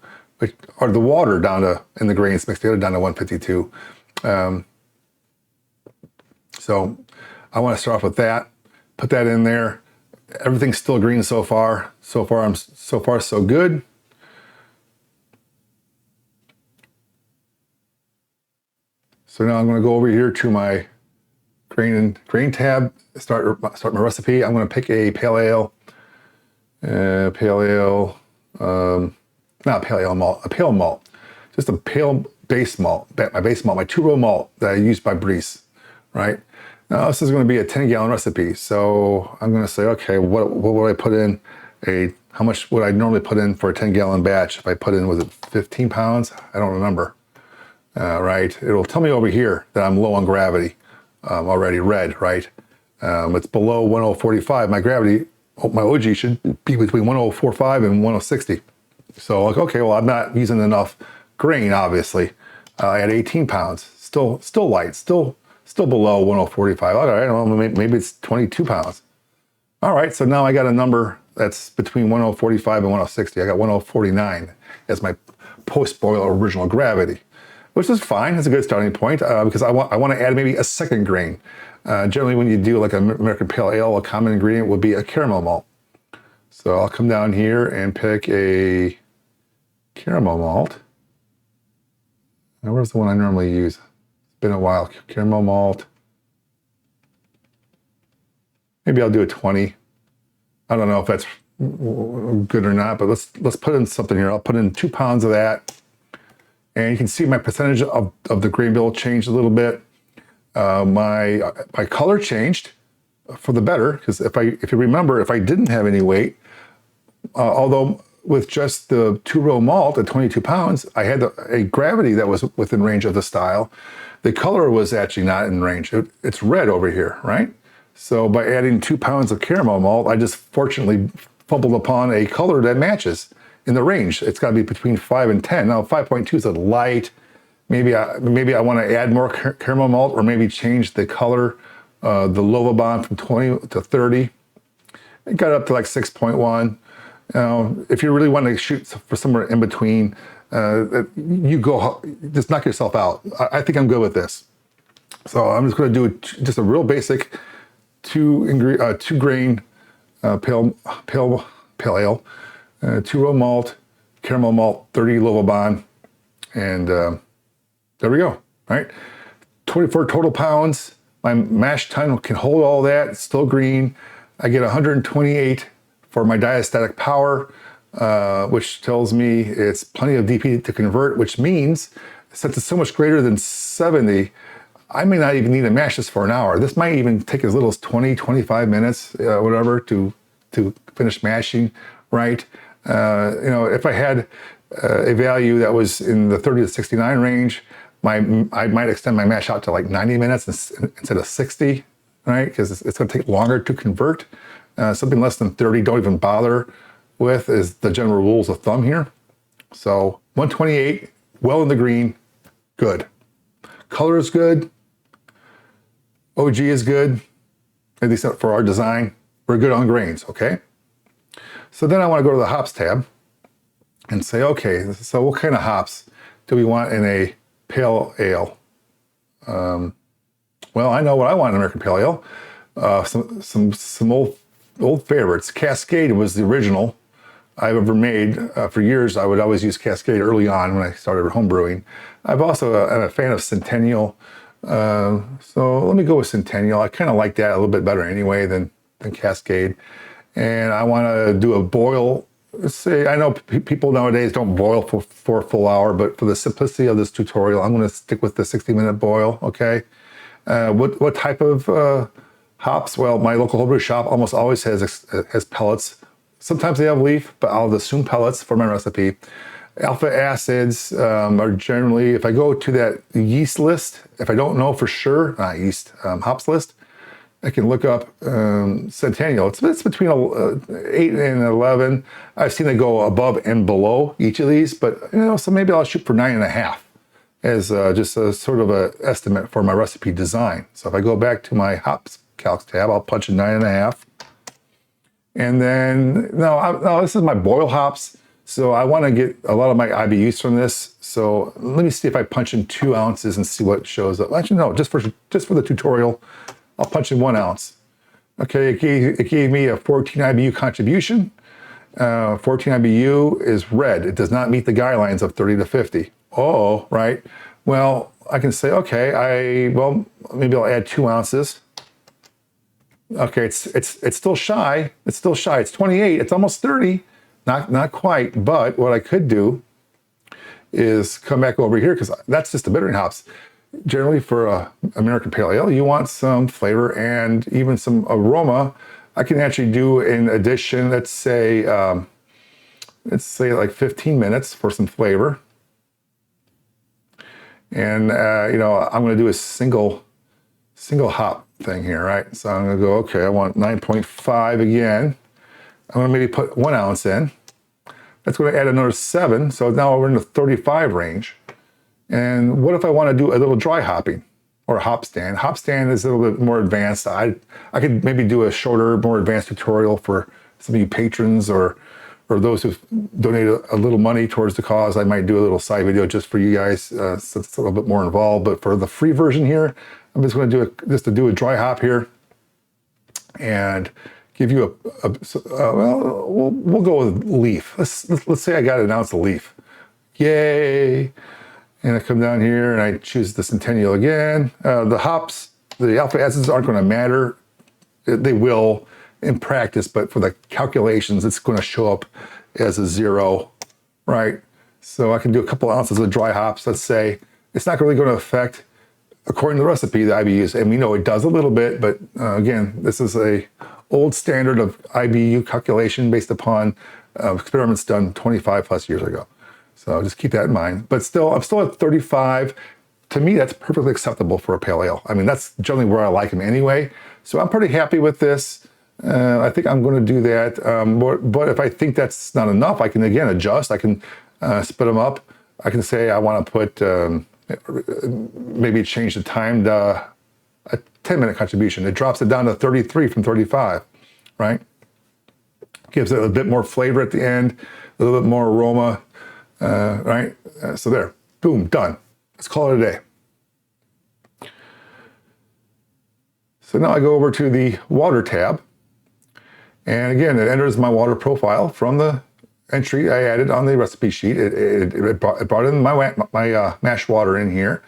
or the water down to, and the grains mixed together down to 152. So I want to start off with that, put that in there. Everything's still green so far. So far, so good. So now I'm going to go over here to my grain tab, start my recipe. I'm going to pick a pale ale, not pale ale malt, a pale malt, just a pale base malt, my base malt, my 2-row malt that I use by Breeze, right? Now this is going to be a 10-gallon recipe, so I'm going to say, okay, what would I put in? How much would I normally put in for a 10-gallon batch? If I put in, was it 15 pounds? I don't remember. Right? It'll tell me over here that I'm low on gravity, already red, right? It's below 1045. My gravity, my OG should be between 1045 and 1060. So like, okay, well, I'm not using enough grain, obviously. At 18 pounds, still light, still below 1045. All right, well, maybe it's 22 pounds. All right, so now I got a number that's between 1045 and 1060. I got 1049 as my post-boil original gravity, which is fine. It's a good starting point because I want to add maybe a second grain. Generally, when you do like an American Pale Ale, a common ingredient would be a caramel malt. So I'll come down here and pick a caramel malt. Now, where's the one I normally use? It's been a while. Caramel malt. Maybe I'll do a 20. I don't know if that's good or not, but let's put in something here. I'll put in 2 pounds of that. And you can see my percentage of the grain bill changed a little bit. My color changed for the better, because if you remember, if I didn't have any weight, although with just the 2-row malt at 22 pounds, I had a gravity that was within range of the style. The color was actually not in range. It's red over here, right? So by adding 2 pounds of caramel malt, I just fortunately fumbled upon a color that matches in the range. It's got to be between 5 and 10. Now 5.2 is a light. Maybe I want to add more caramel malt, or maybe change the color, the Lovabond from 20 to 30. It got up to like 6.1. If you really want to shoot for somewhere in between, you go, just knock yourself out. I think I'm good with this. So I'm just going to do just a real basic two grain pale ale, 2-row malt, caramel malt, 30 Lovabond, and there we go. Right, 24 total pounds. My mash tun can hold all that. It's still green. I get 128 for my diastatic power, which tells me it's plenty of DP to convert, which means since it's so much greater than 70, I may not even need to mash this for an hour. This might even take as little as 20, 25 minutes, whatever, to finish mashing, right? If I had a value that was in the 30 to 69 range, I might extend my mash out to like 90 minutes instead of 60, right? Because it's going to take longer to convert. Something less than 30, don't even bother with, is the general rules of thumb here. So 128, well in the green, good. Color is good. OG is good, at least for our design. We're good on grains, okay? So then I want to go to the hops tab. and say, okay, so what kind of hops do we want in a pale ale? Well, I know what I want in American Pale Ale. Some old favorites. Cascade was the original I've ever made. For years, I would always use Cascade early on when I started home brewing. I've also am a fan of Centennial. So let me go with Centennial. I kind of like that a little bit better anyway than Cascade. And I want to do a boil. Let's say, I know people nowadays don't boil for a full hour, but for the simplicity of this tutorial, I'm going to stick with the 60-minute boil, okay? What type of hops? Well, my local homebrew shop almost always has pellets. Sometimes they have leaf, but I'll assume pellets for my recipe. Alpha acids are generally, if I go to that yeast list, if I don't know for sure, not yeast, hops list, I can look up Centennial. It's between 8 and 11. I've seen it go above and below each of these, but so maybe I'll shoot for 9.5 as just a sort of an estimate for my recipe design. So if I go back to my hops calcs tab, I'll punch in 9.5. And then, no, this is my boil hops. So I want to get a lot of my IBUs from this. So let me see if I punch in 2 ounces and see what shows up. Actually, no, just for the tutorial, I'll punch in 1 ounce. Okay, it gave me a 14 IBU contribution. 14 IBU is red. It does not meet the guidelines of 30 to 50. Oh, right. Well, I can say, okay, maybe I'll add 2 ounces. Okay, it's still shy. It's still shy. It's 28. It's almost 30. Not quite. But what I could do is come back over here, because that's just the bittering hops. Generally, for a American Pale Ale, you want some flavor and even some aroma. I can actually do an addition. Let's say like 15 minutes for some flavor. And I'm going to do a single hop thing here, right? So I'm going to go, okay, I want 9.5 again. I'm going to maybe put 1 ounce in. That's going to add another 7. So now we're in the 35 range. And what if I want to do a little dry hopping or a hop stand? Hop stand is a little bit more advanced. I could maybe do a shorter, more advanced tutorial for some of you patrons or those who've donated a little money towards the cause. I might do a little side video just for you guys, so it's a little bit more involved. But for the free version here, I'm just going to do a dry hop here and give you we'll go with leaf. Let's say I got an ounce of leaf. Yay! And I come down here and I choose the Centennial again. The hops, the alpha acids aren't going to matter. They will in practice, but for the calculations, it's going to show up as a 0, right? So I can do a couple ounces of dry hops. Let's say it's not really going to affect, according to the recipe, the IBUs. And we know it does a little bit, but again, this is a old standard of IBU calculation based upon experiments done 25 plus years ago. So just keep that in mind. But still, I'm still at 35. To me, that's perfectly acceptable for a pale ale. I mean, that's generally where I like them anyway. So I'm pretty happy with this. I think I'm going to do that. But if I think that's not enough, I can, again, adjust. I can split them up. I can say I want to put, maybe change the time to a 10-minute contribution. It drops it down to 33 from 35, right? Gives it a bit more flavor at the end, a little bit more aroma. Right? So there, boom, done. Let's call it a day. So now I go over to the water tab. And again, it enters my water profile from the entry I added on the recipe sheet. It brought in my mash water in here.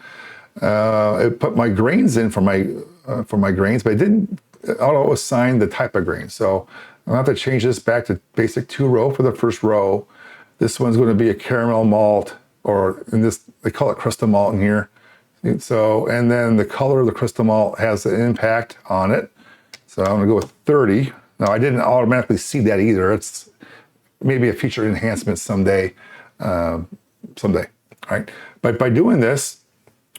It put my grains in for my grains, but it didn't auto assign the type of grain. So I'll have to change this back to basic 2-row for the first row. This one's going to be a caramel malt, or in this, they call it crystal malt in here. So, and then the color of the crystal malt has an impact on it. So I'm going to go with 30. Now, I didn't automatically see that either. It's maybe a feature enhancement someday, right? But by doing this,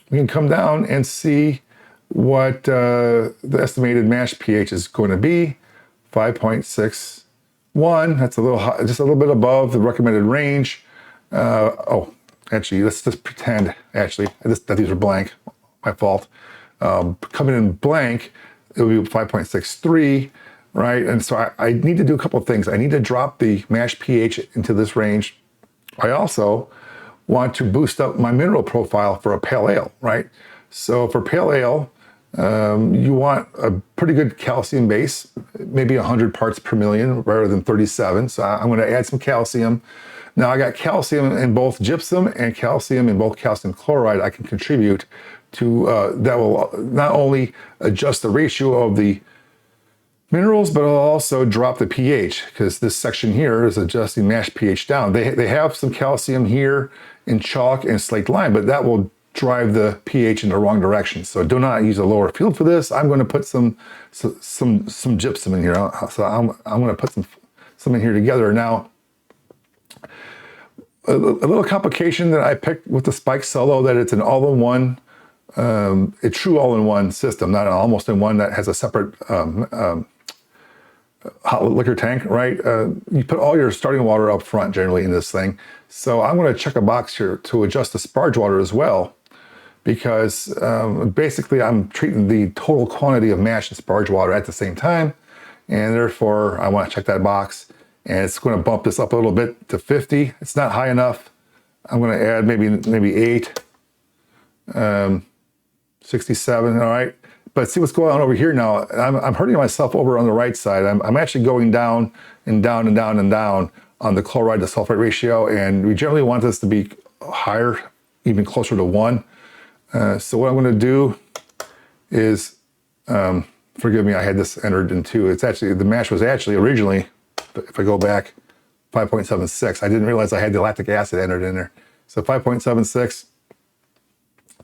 we can come down and see what the estimated mash pH is going to be, 5.61. That's a little high, just a little bit above the recommended range. Actually, let's just pretend, that these are blank, my fault. Coming in blank, it would be 5.63, right? And so I need to do a couple of things. I need to drop the mash pH into this range, I also want to boost up my mineral profile for a pale ale, right? So for pale ale, you want a pretty good calcium base, maybe 100 parts per million rather than 37. So I'm going to add some calcium. Now I got calcium in both gypsum and calcium in both calcium chloride I can contribute to, that will not only adjust the ratio of the minerals, but it'll also drop the pH, because this section here is adjusting mash pH down. They have some calcium here in chalk and slaked lime, but that will drive the pH in the wrong direction. So do not use a lower field for this. I'm going to put some gypsum in here. So I'm going to put some in here together. Now, a little complication that I picked with the Spike Solo, that it's an all-in-one, a true all-in-one system, not an almost-in-one that has a separate hot liquor tank, right? You put all your starting water up front generally in this thing. So I'm going to check a box here to adjust the sparge water as well, because basically I'm treating the total quantity of mash and sparge water at the same time, and therefore I want to check that box, and it's going to bump this up a little bit to 50. It's not high enough. I'm going to add maybe 8, 67, all right? But see what's going on over here now. I'm hurting myself over on the right side. I'm actually going down and down and down and down on the chloride to sulfite ratio, and we generally want this to be higher, even closer to 1. So what I'm going to do is, forgive me, I had this entered in 2. It's actually, the mash was actually originally, if I go back, 5.76. I didn't realize I had the lactic acid entered in there. So 5.76.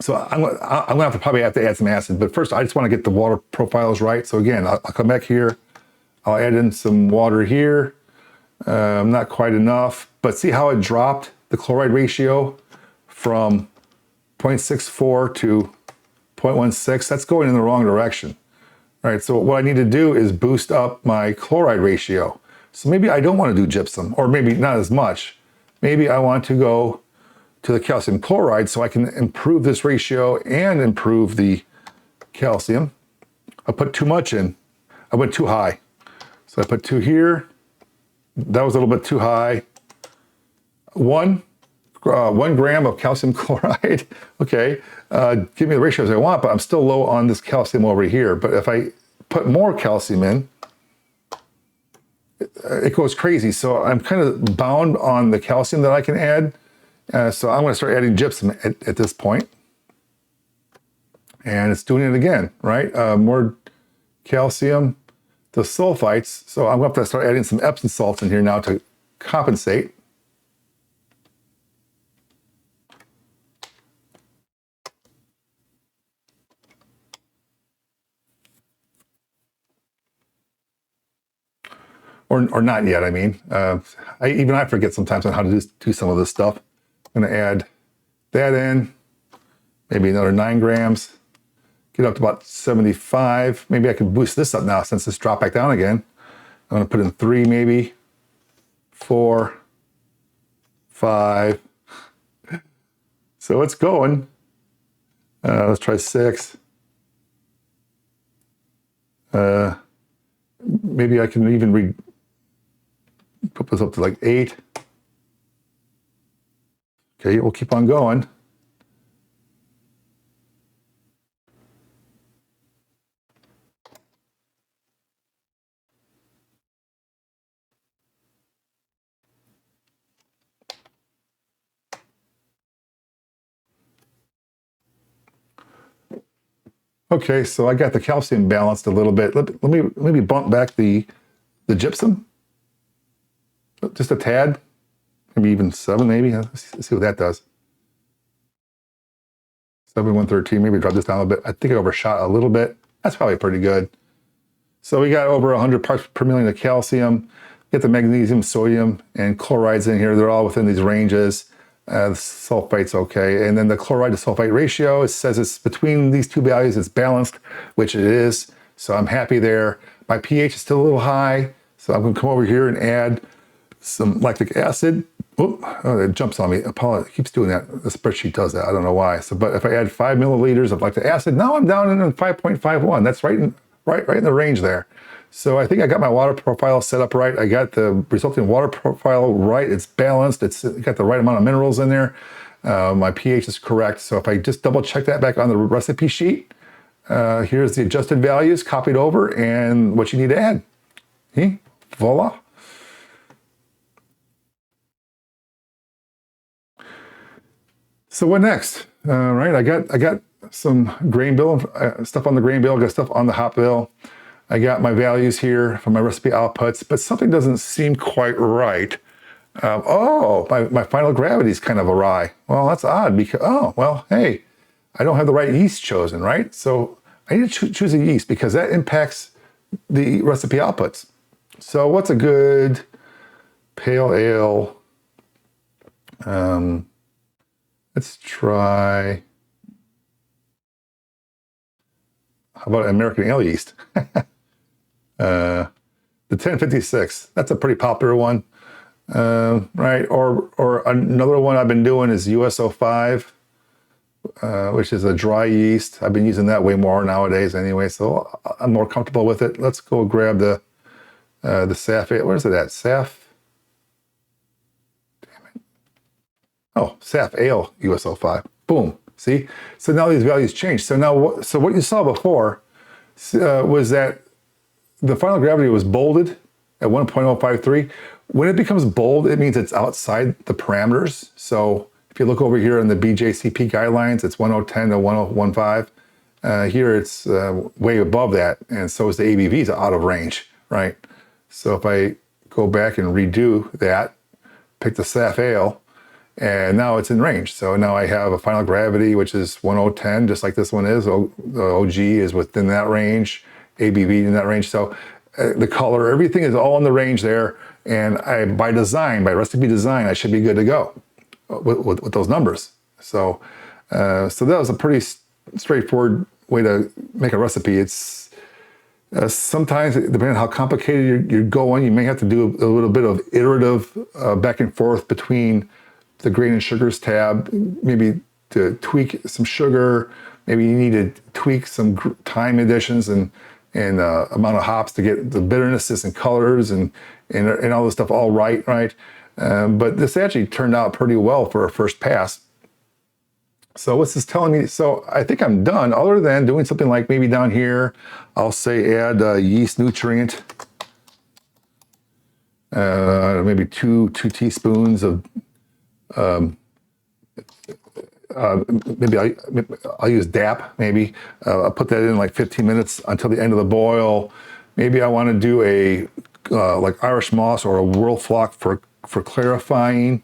So I'm gonna probably have to add some acid, but first I just want to get the water profiles right. So again, I'll come back here. I'll add in some water here. Not quite enough, but see how it dropped the chloride ratio from 0.64 to 0.16. That's going in the wrong direction. All right, so what I need to do is boost up my chloride ratio. So maybe I don't want to do gypsum, or maybe not as much. Maybe I want to go to the calcium chloride so I can improve this ratio and improve the calcium. I put too much in. I went too high. So I put 2 here. That was a little bit too high. 1 gram of calcium chloride. Okay, give me the ratios I want, but I'm still low on this calcium over here. But if I put more calcium in, it goes crazy. So I'm kind of bound on the calcium that I can add. So I'm going to start adding gypsum at this point. And it's doing it again, right? More calcium, the sulfites. So I'm going to have to start adding some Epsom salts in here now to compensate. Or not yet, I mean. Even I forget sometimes on how to do some of this stuff. I'm going to add that in, maybe another 9 grams, get up to about 75. Maybe I can boost this up now since it's dropped back down again. I'm going to put in 3 maybe, 4, 5. So it's going. Let's try 6. Maybe I can even put this up to like 8. Okay, we'll keep on going. Okay, so I got the calcium balanced a little bit. Let me bump back the gypsum just a tad. Maybe even 7, maybe. Let's see what that does. 7,113, maybe drop this down a bit. I think it overshot a little bit. That's probably pretty good. So we got over 100 parts per million of calcium. Get the magnesium, sodium, and chlorides in here. They're all within these ranges. The sulfite's okay. And then the chloride to sulfite ratio, it says it's between these 2 values, it's balanced, which it is. So I'm happy there. My pH is still a little high. So I'm gonna come over here and add some lactic acid. Oh, it jumps on me. Apollo keeps doing that. The spreadsheet does that. I don't know why. So, but if I add 5 milliliters of lactic acid, now I'm down in 5.51. That's right in the range there. So I think I got my water profile set up right. I got the resulting water profile right. It's balanced. It's got the right amount of minerals in there. My pH is correct. So if I just double check that back on the recipe sheet, here's the adjusted values copied over and what you need to add. Voila. So what next? Right, I got some grain bill stuff on the grain bill, got stuff on the hop bill. I got my values here from my recipe outputs, but something doesn't seem quite right. My final gravity is kind of awry. Well, that's odd because, hey, I don't have the right yeast chosen, right? So I need to choose a yeast because that impacts the recipe outputs. So what's a good pale ale? Let's try, how about American ale yeast? The 1056, that's a pretty popular one, right? Or another one I've been doing is USO5, which is a dry yeast. I've been using that way more nowadays anyway, so I'm more comfortable with it. Let's go grab the SAF. Where's it at? SAF. Damn it. Oh, SAF Ale USO5. Boom. See? So now these values change. So now, so what you saw before was that the final gravity was bolded at 1.053. When it becomes bold, it means it's outside the parameters. So if you look over here in the BJCP guidelines, it's 1010 to 1015. Here it's way above that, and so is the ABVs out of range, right? So if I go back and redo that, pick the SAF Ale, and now it's in range. So now I have a final gravity, which is 1010, just like this one is. The OG is within that range, ABV in that range. So the color, everything is all in the range there. And by design, by recipe design, I should be good to go with those numbers. So, so that was a pretty straightforward way to make a recipe. It's sometimes, depending on how complicated you're going, you may have to do a little bit of iterative back and forth between the grain and sugars tab, maybe to tweak some sugar. Maybe you need to tweak some time additions and amount of hops to get the bitternesses and colors and all this stuff all right. But this actually turned out pretty well for a first pass. So what's this telling me? So I think I'm done, other than doing something like maybe down here, I'll say add yeast nutrient, maybe two teaspoons of, maybe I'll use DAP, maybe. I'll put that in like 15 minutes until the end of the boil. Maybe I want to do a like Irish moss or a whirlflock for clarifying.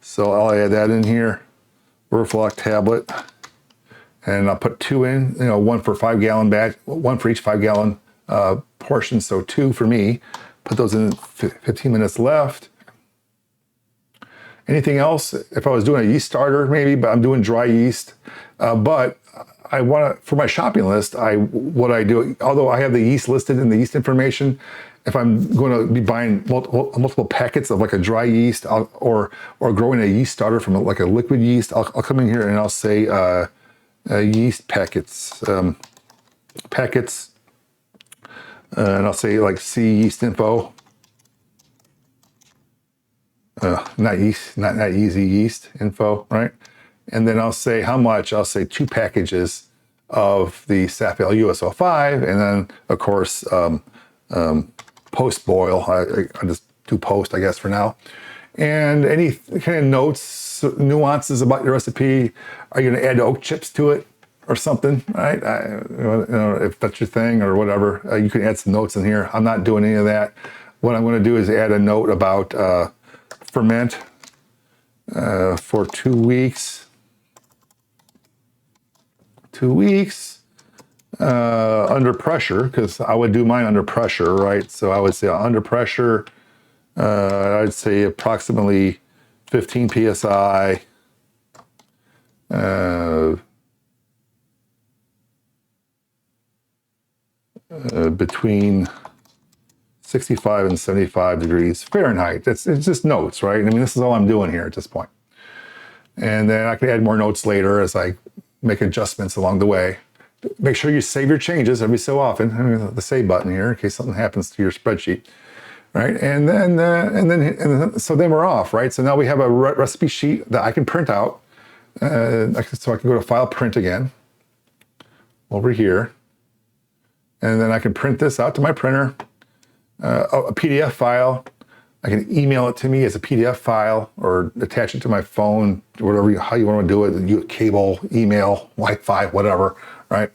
So I'll add that in here, whirlflock tablet. And I'll put 2 in, one for 5 gallon batch, one for each 5 gallon portion. So 2 for me. Put those in 15 minutes left. Anything else? If I was doing a yeast starter, maybe, but I'm doing dry yeast. But I want to, for my shopping list, what I do, although I have the yeast listed in the yeast information, if I'm going to be buying multiple packets of like a dry yeast or growing a yeast starter from like a liquid yeast, I'll come in here and I'll say yeast packets, and I'll say like see yeast info. Not yeast, not easy yeast info, right? And then I'll say how much. I'll say 2 packages of the SAF Ale USO5, and then of course post boil. I just do post, I guess, for now. And any kind of notes, nuances about your recipe. Are you going to add oak chips to it or something, right? If that's your thing or whatever, you can add some notes in here. I'm not doing any of that. What I'm going to do is add a note about ferment for 2 weeks. 2 weeks under pressure, because I would do mine under pressure, right? So I would say under pressure, I'd say approximately 15 psi. Between 65 and 75 degrees Fahrenheit. It's just notes, right? I mean, this is all I'm doing here at this point. And then I can add more notes later as I make adjustments along the way. make sure you save your changes every so often. I mean, the save button here in case something happens to your spreadsheet, right? And then so then we're off, right? So now we have a recipe sheet that I can print out. So I can go to File, Print again, over here, and then I can print this out to my printer, a PDF file. I can email it to me as a PDF file or attach it to my phone, whatever, how you want to do it, cable, email, Wi-Fi, whatever, right?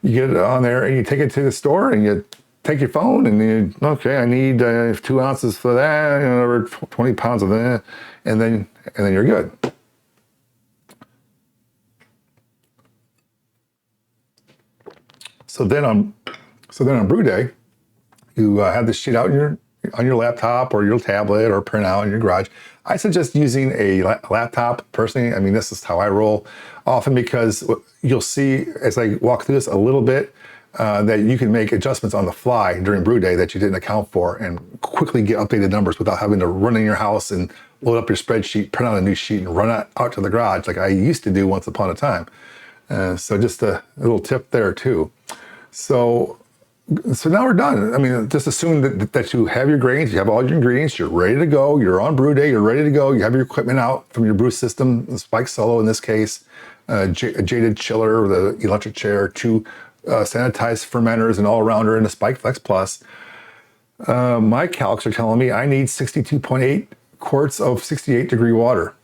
You get it on there and you take it to the store and you take your phone and you, okay, I need 2 ounces for that, or 20 pounds of that, and then you're good. So then on brew day, you have this sheet out on your laptop or your tablet or print out in your garage. I suggest using a laptop personally. I mean, this is how I roll often, because you'll see as I walk through this a little bit that you can make adjustments on the fly during brew day that you didn't account for and quickly get updated numbers without having to run in your house and load up your spreadsheet, print out a new sheet and run out to the garage like I used to do once upon a time. So just a little tip there too. So now we're done. I mean, just assume that you have your grains, you have all your ingredients, you're ready to go, you're on brew day, you're ready to go, you have your equipment out from your brew system, the Spike Solo in this case, a jaded chiller, the electric chair, 2 sanitized fermenters, and all-rounder in the Spike Flex Plus. My calcs are telling me I need 62.8 quarts of 68-degree water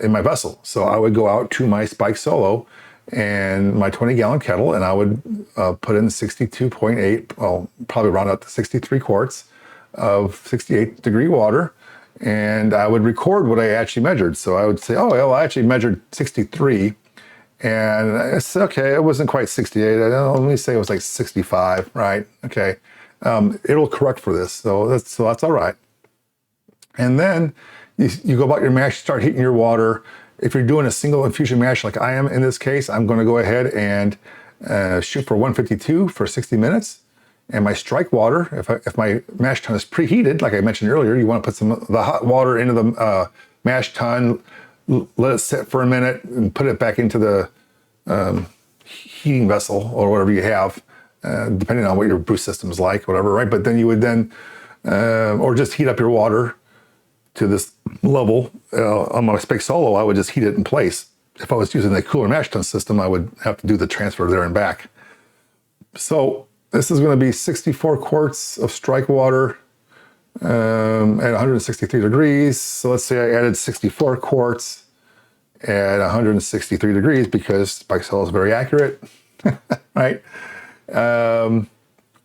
in my vessel. So I would go out to my Spike Solo and my 20-gallon kettle, and I would put in 62.8, well, probably round up to 63 quarts of 68-degree water, and I would record what I actually measured. So I would say, oh, well, I actually measured 63, and it's okay, it wasn't quite 68. Let me say it was like 65, right? Okay, it'll correct for this, so that's all right. And then you go about your mash, start heating your water. If you're doing a single infusion mash like I am in this case, I'm going to go ahead and shoot for 152 for 60 minutes. And my strike water, if my mash tun is preheated, like I mentioned earlier, you want to put some of the hot water into the mash tun, let it sit for a minute, and put it back into the heating vessel or whatever you have, depending on what your brew system is like, whatever, right? But then you would or just heat up your water to this level. On my Spike Solo, I would just heat it in place. If I was using the cooler mash tun system, I would have to do the transfer there and back. So this is going to be 64 quarts of strike water at 163 degrees. So let's say I added 64 quarts at 163 degrees because Spike Solo is very accurate, right?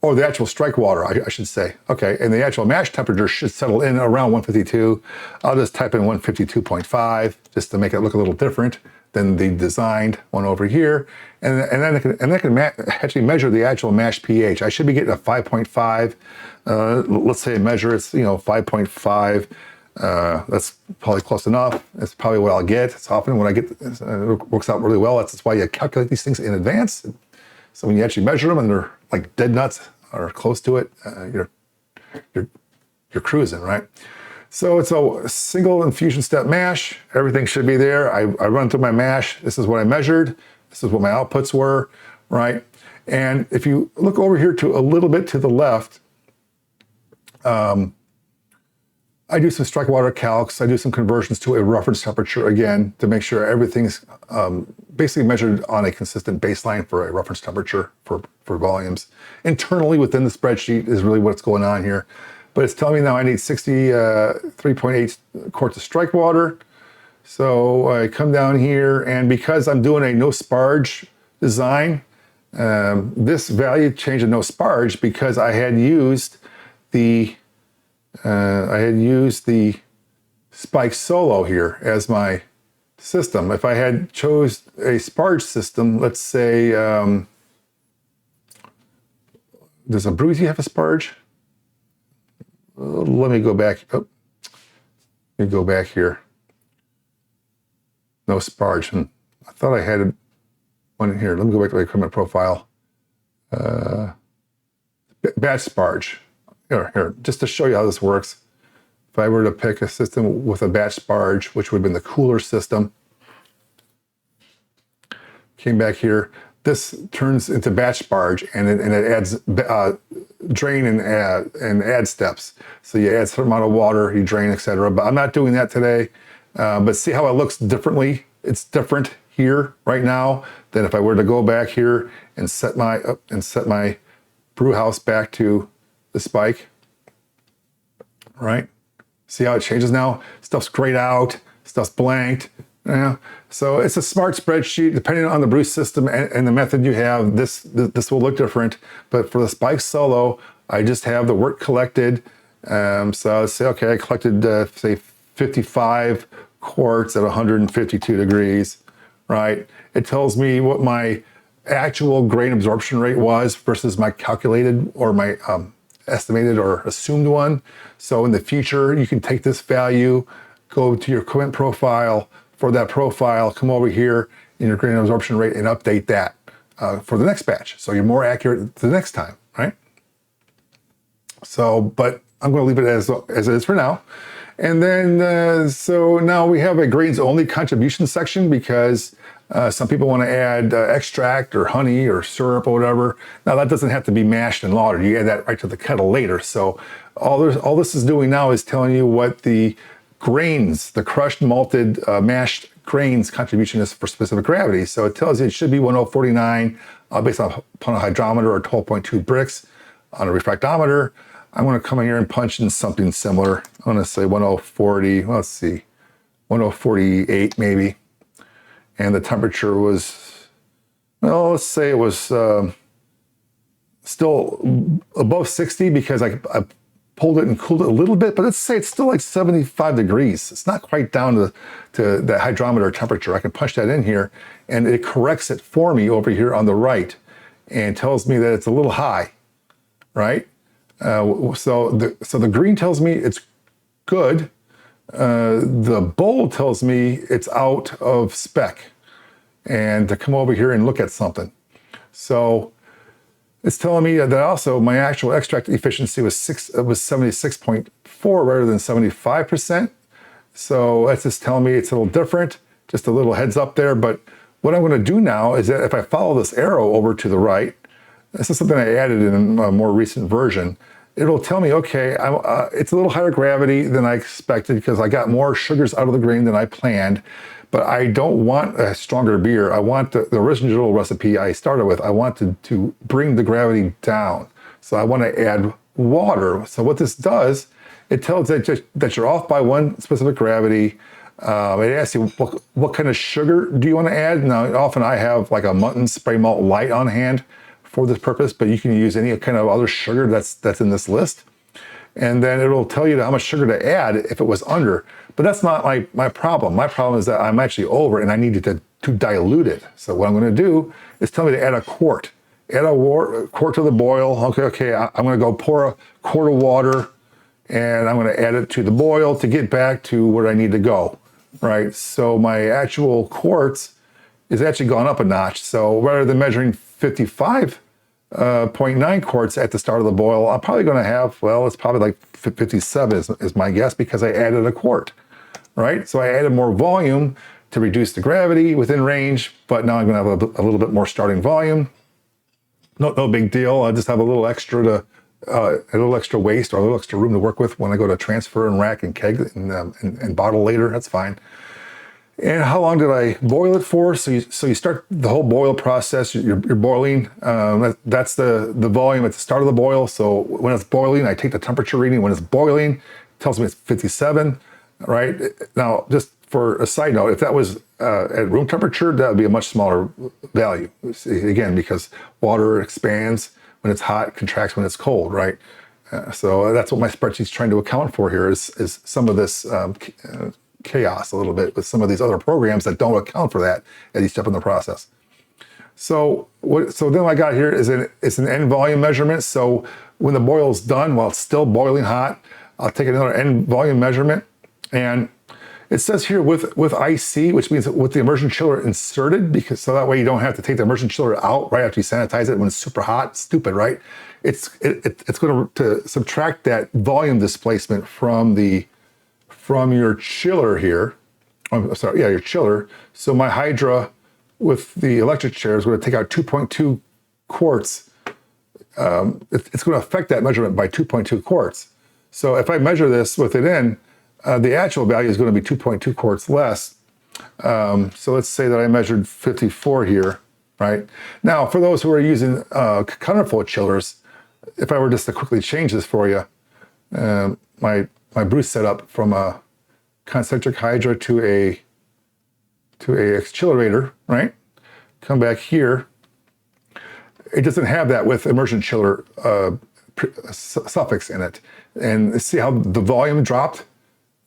Or the actual strike water, I should say. Okay, and the actual mash temperature should settle in around 152. I'll just type in 152.5 just to make it look a little different than the designed one over here. And then I can actually measure the actual mash pH. I should be getting a 5.5. Let's say I measure it's 5.5. That's probably close enough. That's probably what I'll get. It's often when I get, it works out really well. That's why you calculate these things in advance. So when you actually measure them and they're like dead nuts or close to it, you're cruising, right? So it's a single infusion step mash. Everything should be there. I run through my mash. This is what I measured. This is what my outputs were, right? And if you look over here to a little bit to the left, I do some strike water calcs. I do some conversions to a reference temperature again to make sure everything's basically measured on a consistent baseline for a reference temperature for volumes. Internally within the spreadsheet is really what's going on here. But it's telling me now I need 63.8 quarts of strike water. So I come down here, and because I'm doing a no sparge design, this value changed to no sparge because I had used the Spike Solo here as my system. If I had chose a sparge system, let's say, does a Brewezy have a sparge? Let me go back. Oh, let me go back here. No sparge. I thought I had one here. Let me go back to my equipment profile. Batch sparge. Here, just to show you how this works. If I were to pick a system with a batch sparge, which would have been the cooler system, came back here, this turns into batch barge, and it adds drain and add steps. So you add a certain amount of water, you drain, etc. But I'm not doing that today. But see how it looks differently? It's different here right now than if I were to go back here and set my brew house back to the spike. Right? See how it changes now? Stuff's grayed out, stuff's blanked. Yeah. So it's a smart spreadsheet. Depending on the brew system and the method you have, this will look different. But for the spike solo, I just have the wort collected. So I'll say, okay, I collected, say, 55 quarts at 152 degrees, right? It tells me what my actual grain absorption rate was versus my calculated or my estimated or assumed one. So in the future, you can take this value, go to your equipment profile, for that profile, come over here in your grain absorption rate and update that for the next batch. So you're more accurate the next time, right? So, but I'm going to leave it as it is for now. And then, so now we have a grains only contribution section because some people want to add extract or honey or syrup or whatever. Now that doesn't have to be mashed and laundered. You add that right to the kettle later. So all this is doing now is telling you what the grains, the crushed, malted, mashed grains contribution is for specific gravity. So it tells you it should be 1049 based upon a hydrometer or 12.2 bricks on a refractometer. I'm going to come in here and punch in something similar. I'm going to say 1040, let's see, 1048 maybe. And the temperature was, well, let's say it was still above 60 because I pulled it and cooled it a little bit, but let's say it's still like 75 degrees. It's not quite down to the hydrometer temperature. I can punch that in here and it corrects it for me over here on the right and tells me that it's a little high, right? So the green tells me it's good. The bold tells me it's out of spec and to come over here and look at something. So it's telling me that also my actual extract efficiency was 76.4 rather than 75%. So that's just telling me it's a little different, just a little heads up there. But what I'm going to do now is that if I follow this arrow over to the right, this is something I added in a more recent version, it'll tell me, okay, it's a little higher gravity than I expected because I got more sugars out of the grain than I planned. But I don't want a stronger beer. I want the original recipe I started with. I want to bring the gravity down. So I want to add water. So what this does, it tells that you're off by one specific gravity. It asks you what kind of sugar do you want to add. Now, often I have like a Mutton Spray Malt Light on hand for this purpose, but you can use any kind of other sugar that's in this list. And then it'll tell you how much sugar to add if it was under. But that's not my problem. My problem is that I'm actually over and I needed to dilute it. So what I'm going to do is tell me to add a quart. Add a quart to the boil. Okay, I'm going to go pour a quart of water and I'm going to add it to the boil to get back to where I need to go, right? So my actual quarts is actually gone up a notch. So rather than measuring 55.9 quarts at the start of the boil, I'm probably going to have, well, it's probably like 57 is my guess because I added a quart, right? So I added more volume to reduce the gravity within range, but now I'm going to have a little bit more starting volume. No big deal. I just have a little extra waste or a little extra room to work with when I go to transfer and rack and keg and bottle later. That's fine. And how long did I boil it for? So you start the whole boil process. You're boiling. That's the volume at the start of the boil. So when it's boiling, I take the temperature reading. When it's boiling, it tells me it's 57. Right now, just for a side note, if that was at room temperature, that would be a much smaller value. Again, because water expands when it's hot, contracts when it's cold. Right. So that's what my spreadsheet's trying to account for here is some of this chaos a little bit with some of these other programs that don't account for that at each step in the process. So then what I got here is an end volume measurement. So when the boil's done, while it's still boiling hot, I'll take another end volume measurement. And it says here with IC, which means with the immersion chiller inserted, because so that way you don't have to take the immersion chiller out right after you sanitize it when it's super hot. Stupid, right? It's going to subtract that volume displacement from your chiller here. I'm sorry, yeah, your chiller. So my Hydra with the electric chair is going to take out 2.2 quarts. It's going to affect that measurement by 2.2 quarts. So if I measure this with it in, the actual value is going to be 2.2 quarts less. So let's say that I measured 54 here, right? Now, for those who are using counterflow chillers, if I were just to quickly change this for you, my brew setup from a concentric hydra to a accelerator, right? Come back here. It doesn't have that with immersion chiller suffix in it. And see how the volume dropped,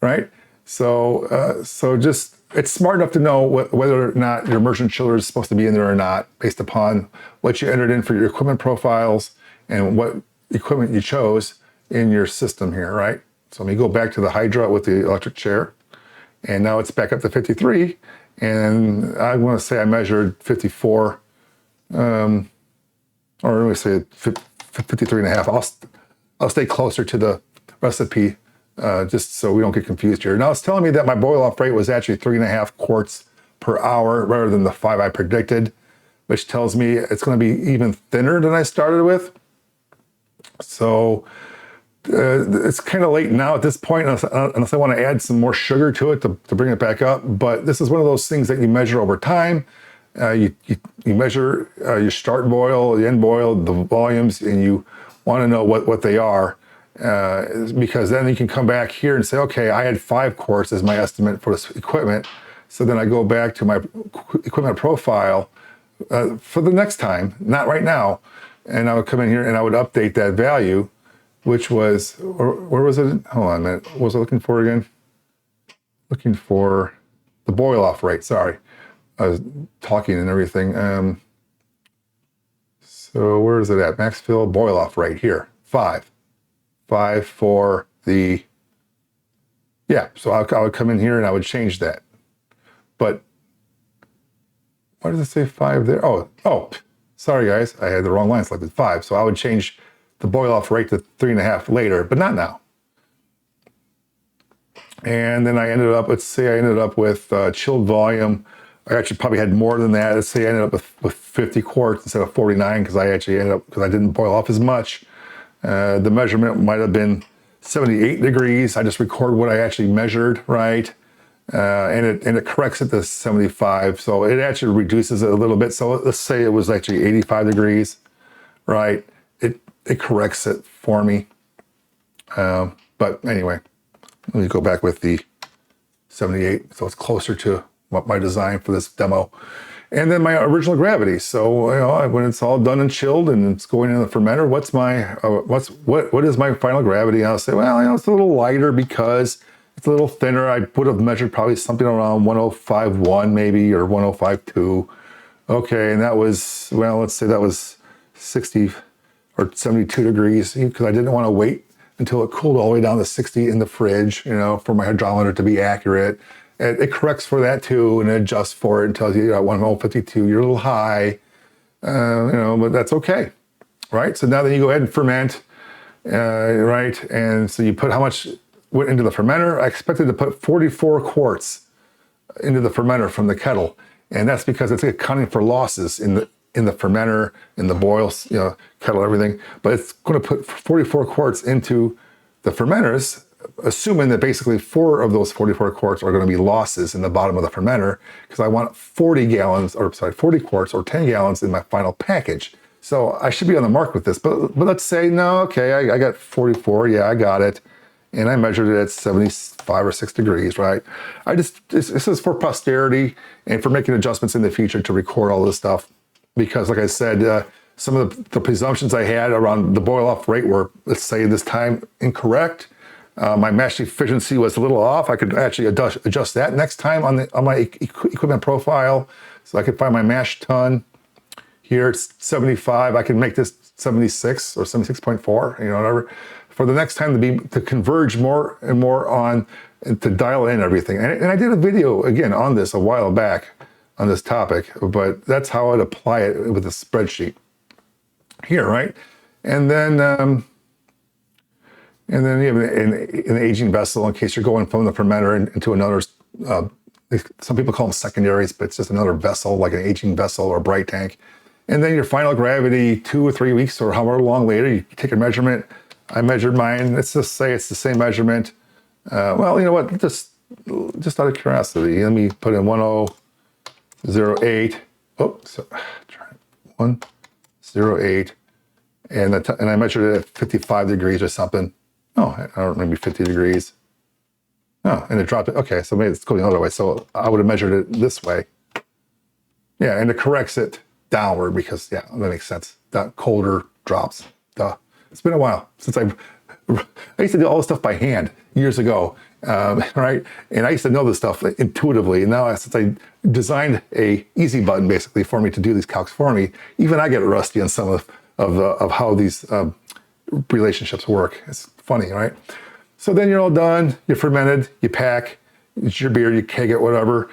right? So just, it's smart enough to know whether or not your immersion chiller is supposed to be in there or not, based upon what you entered in for your equipment profiles and what equipment you chose in your system here, right? So let me go back to the Hydra with the electric chair, and now it's back up to 53. And I want to say I measured 54, or let me say 53 and a half. I'll stay closer to the recipe just so we don't get confused here. Now it's telling me that my boil off rate was actually 3.5 quarts per hour rather than the 5 I predicted, which tells me it's going to be even thinner than I started with. So it's kind of late now at this point, unless I want to add some more sugar to it to bring it back up. But this is one of those things that you measure over time. You measure your start boil, the end boil, the volumes, and you want to know what they are. Because then you can come back here and say, okay, I had 5 quarts as my estimate for this equipment. So then I go back to my equipment profile for the next time, not right now. And I would come in here and I would update that value, which was, where was it? Hold on a minute. What was I looking for again? Looking for the boil off rate. Sorry. I was talking and everything. So where is it at? Max fill boil off rate here. 5 for the, yeah. So I would come in here and I would change that. But why does it say 5 there? Oh, sorry guys. I had the wrong line selected, 5. So I would change the boil off rate to 3.5 later, but not now. And then I ended up, let's say I ended up with chilled volume. I actually probably had more than that. Let's say I ended up with 50 quarts instead of 49 because I actually ended up, because I didn't boil off as much. The measurement might have been 78 degrees. I just record what I actually measured, right? And it corrects it to 75. So it actually reduces it a little bit. So let's say it was actually 85 degrees, right? It corrects it for me. But anyway, let me go back with the 78. So it's closer to what my design for this demo. And then my original gravity. So, you know, when it's all done and chilled and it's going in the fermenter, what's my, what is my final gravity? And I'll say, well, you know, it's a little lighter because it's a little thinner. I would have measured probably something around 105.1 maybe, or 105.2. Okay, and that was, well, let's say that was 60 or 72 degrees because I didn't want to wait until it cooled all the way down to 60 in the fridge, you know, for my hydrometer to be accurate. And it corrects for that too, and it adjusts for it and tells you you're at 152, you're a little high, you know, but that's okay, right? So now then you go ahead and ferment, right? And so you put how much went into the fermenter. I expected to put 44 quarts into the fermenter from the kettle, and that's because it's accounting for losses in the fermenter, in the boils, you know, kettle, everything. But it's going to put 44 quarts into the fermenters, assuming that basically 4 of those 44 quarts are going to be losses in the bottom of the fermenter, because I want 40 quarts or 10 gallons in my final package. So I should be on the mark with this, but let's say, no, okay, I got 44, yeah, I got it. And I measured it at 75 or 6 degrees, right? This is for posterity and for making adjustments in the future to record all this stuff. Because like I said, some of the presumptions I had around the boil off rate were, let's say this time, incorrect. My mash efficiency was a little off. I could actually adjust that next time on my equipment profile. So I could find my mash ton. Here it's 75. I can make this 76 or 76.4, you know, whatever. For the next time to converge more and more on, and to dial in everything. And I did a video again on this a while back on this topic, but that's how I'd apply it with a spreadsheet here, right? And then you have an aging vessel in case you're going from the fermenter into another Some people call them secondaries, but it's just another vessel, like an aging vessel or bright tank. And then your final gravity, 2 or 3 weeks or however long later, you take a measurement. I measured mine. Let's just say it's the same measurement. Well, you know what? Just out of curiosity, let me put in 1008. Oh, so try 108, and I measured it at 55 degrees or something. Oh, I don't know, maybe 50 degrees. Oh, and it dropped it. Okay, so maybe it's going the other way. So I would have measured it this way. Yeah, and it corrects it downward because, yeah, that makes sense. That colder drops. Duh. It's been a while since I used to do all this stuff by hand years ago, right? And I used to know this stuff intuitively. And now since I designed a easy button basically for me to do these calcs for me, even I get rusty on some of how these relationships work. It's funny, right? So then you're all done. You're fermented. You pack. It's your beer. You keg it, whatever.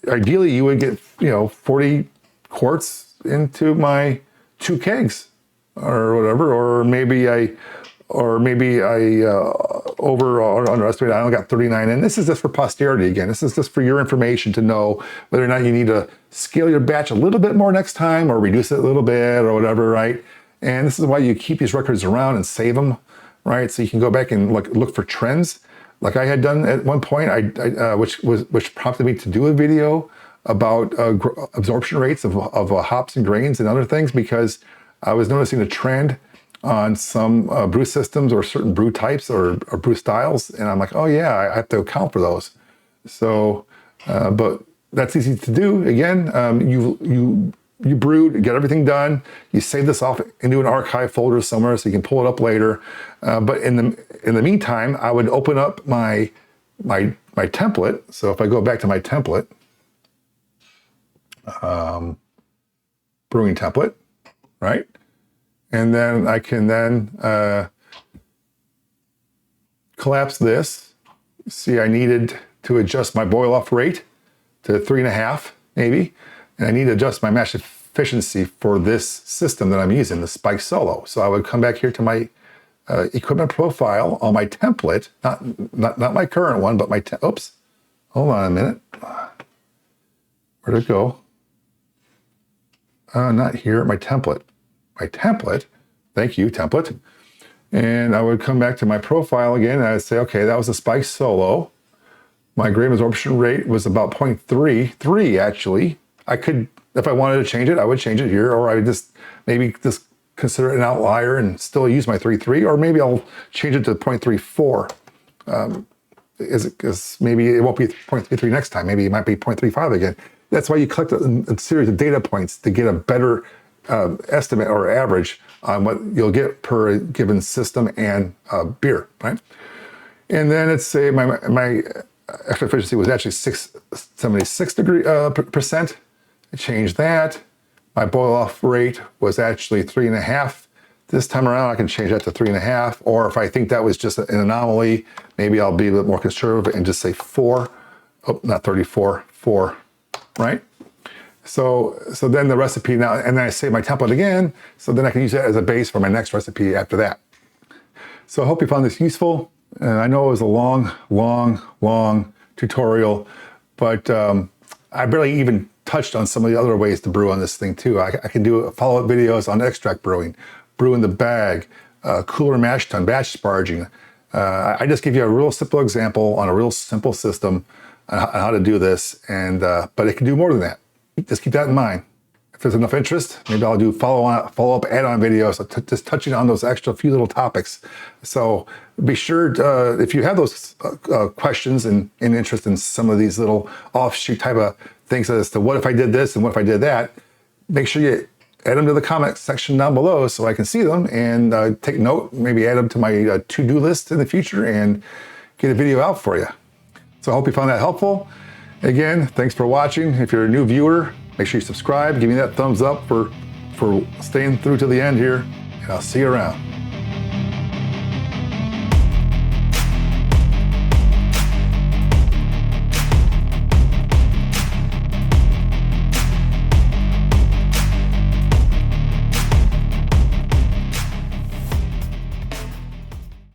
Ideally, you would get 40 quarts into my 2 kegs or whatever, or maybe I over or underestimated. I only got 39 in. This is just for posterity again. This is just for your information to know whether or not you need to scale your batch a little bit more next time or reduce it a little bit or whatever, right? And this is why you keep these records around and save them, right? So you can go back and look for trends, like I had done at one point, which prompted me to do a video about absorption rates of hops and grains and other things, because I was noticing a trend on some brew systems or certain brew types or brew styles, and I'm like, oh yeah, I have to account for those. So, but that's easy to do. Again, you brewed, get everything done. You save this off into an archive folder somewhere so you can pull it up later. But in the meantime, I would open up my template. So if I go back to my template, brewing template, right? And then I can collapse this. See, I needed to adjust my boil off rate to 3.5 maybe. And I need to adjust my mash efficiency for this system that I'm using, the Spike Solo. So I would come back here to my equipment profile on my template, not my current one, but my, oops, hold on a minute. Where'd it go? Not here, my template. My template, thank you, template. And I would come back to my profile again, and I'd say, okay, that was a Spike Solo. My grain absorption rate was about 0.33 actually. I could, if I wanted to change it, I would change it here, or I would maybe consider it an outlier and still use my 3.3, or maybe I'll change it to 0.34. Because maybe it won't be 0.33 next time. Maybe it might be 0.35 again. That's why you collect a series of data points to get a better estimate or average on what you'll get per given system and beer, right? And then let's say my extra efficiency was actually 76%. I changed that. My boil off rate was actually 3.5. This time around, I can change that to 3.5. Or if I think that was just an anomaly, maybe I'll be a bit more conservative and just say 4. Oh, not 34, 4, right? So then the recipe now, and then I save my template again, so then I can use that as a base for my next recipe after that. So I hope you found this useful. I know it was a long tutorial, but I barely even touched on some of the other ways to brew on this thing too. I can do follow-up videos on extract brewing, brew in the bag, cooler mash tun, batch sparging. I just give you a real simple example on a real simple system on how to do this, and but it can do more than that. Just keep that in mind. If there's enough interest, maybe I'll do follow-up add-on videos, just touching on those extra few little topics. So be sure to, if you have those questions and interest in some of these little offshoot type of things as to what if I did this and what if I did that, make sure you add them to the comment section down below so I can see them and take note, maybe add them to my to-do list in the future and get a video out for you. So I hope you found that helpful. Again, thanks for watching. If you're a new viewer, make sure you subscribe, give me that thumbs up for staying through to the end here, and I'll see you around.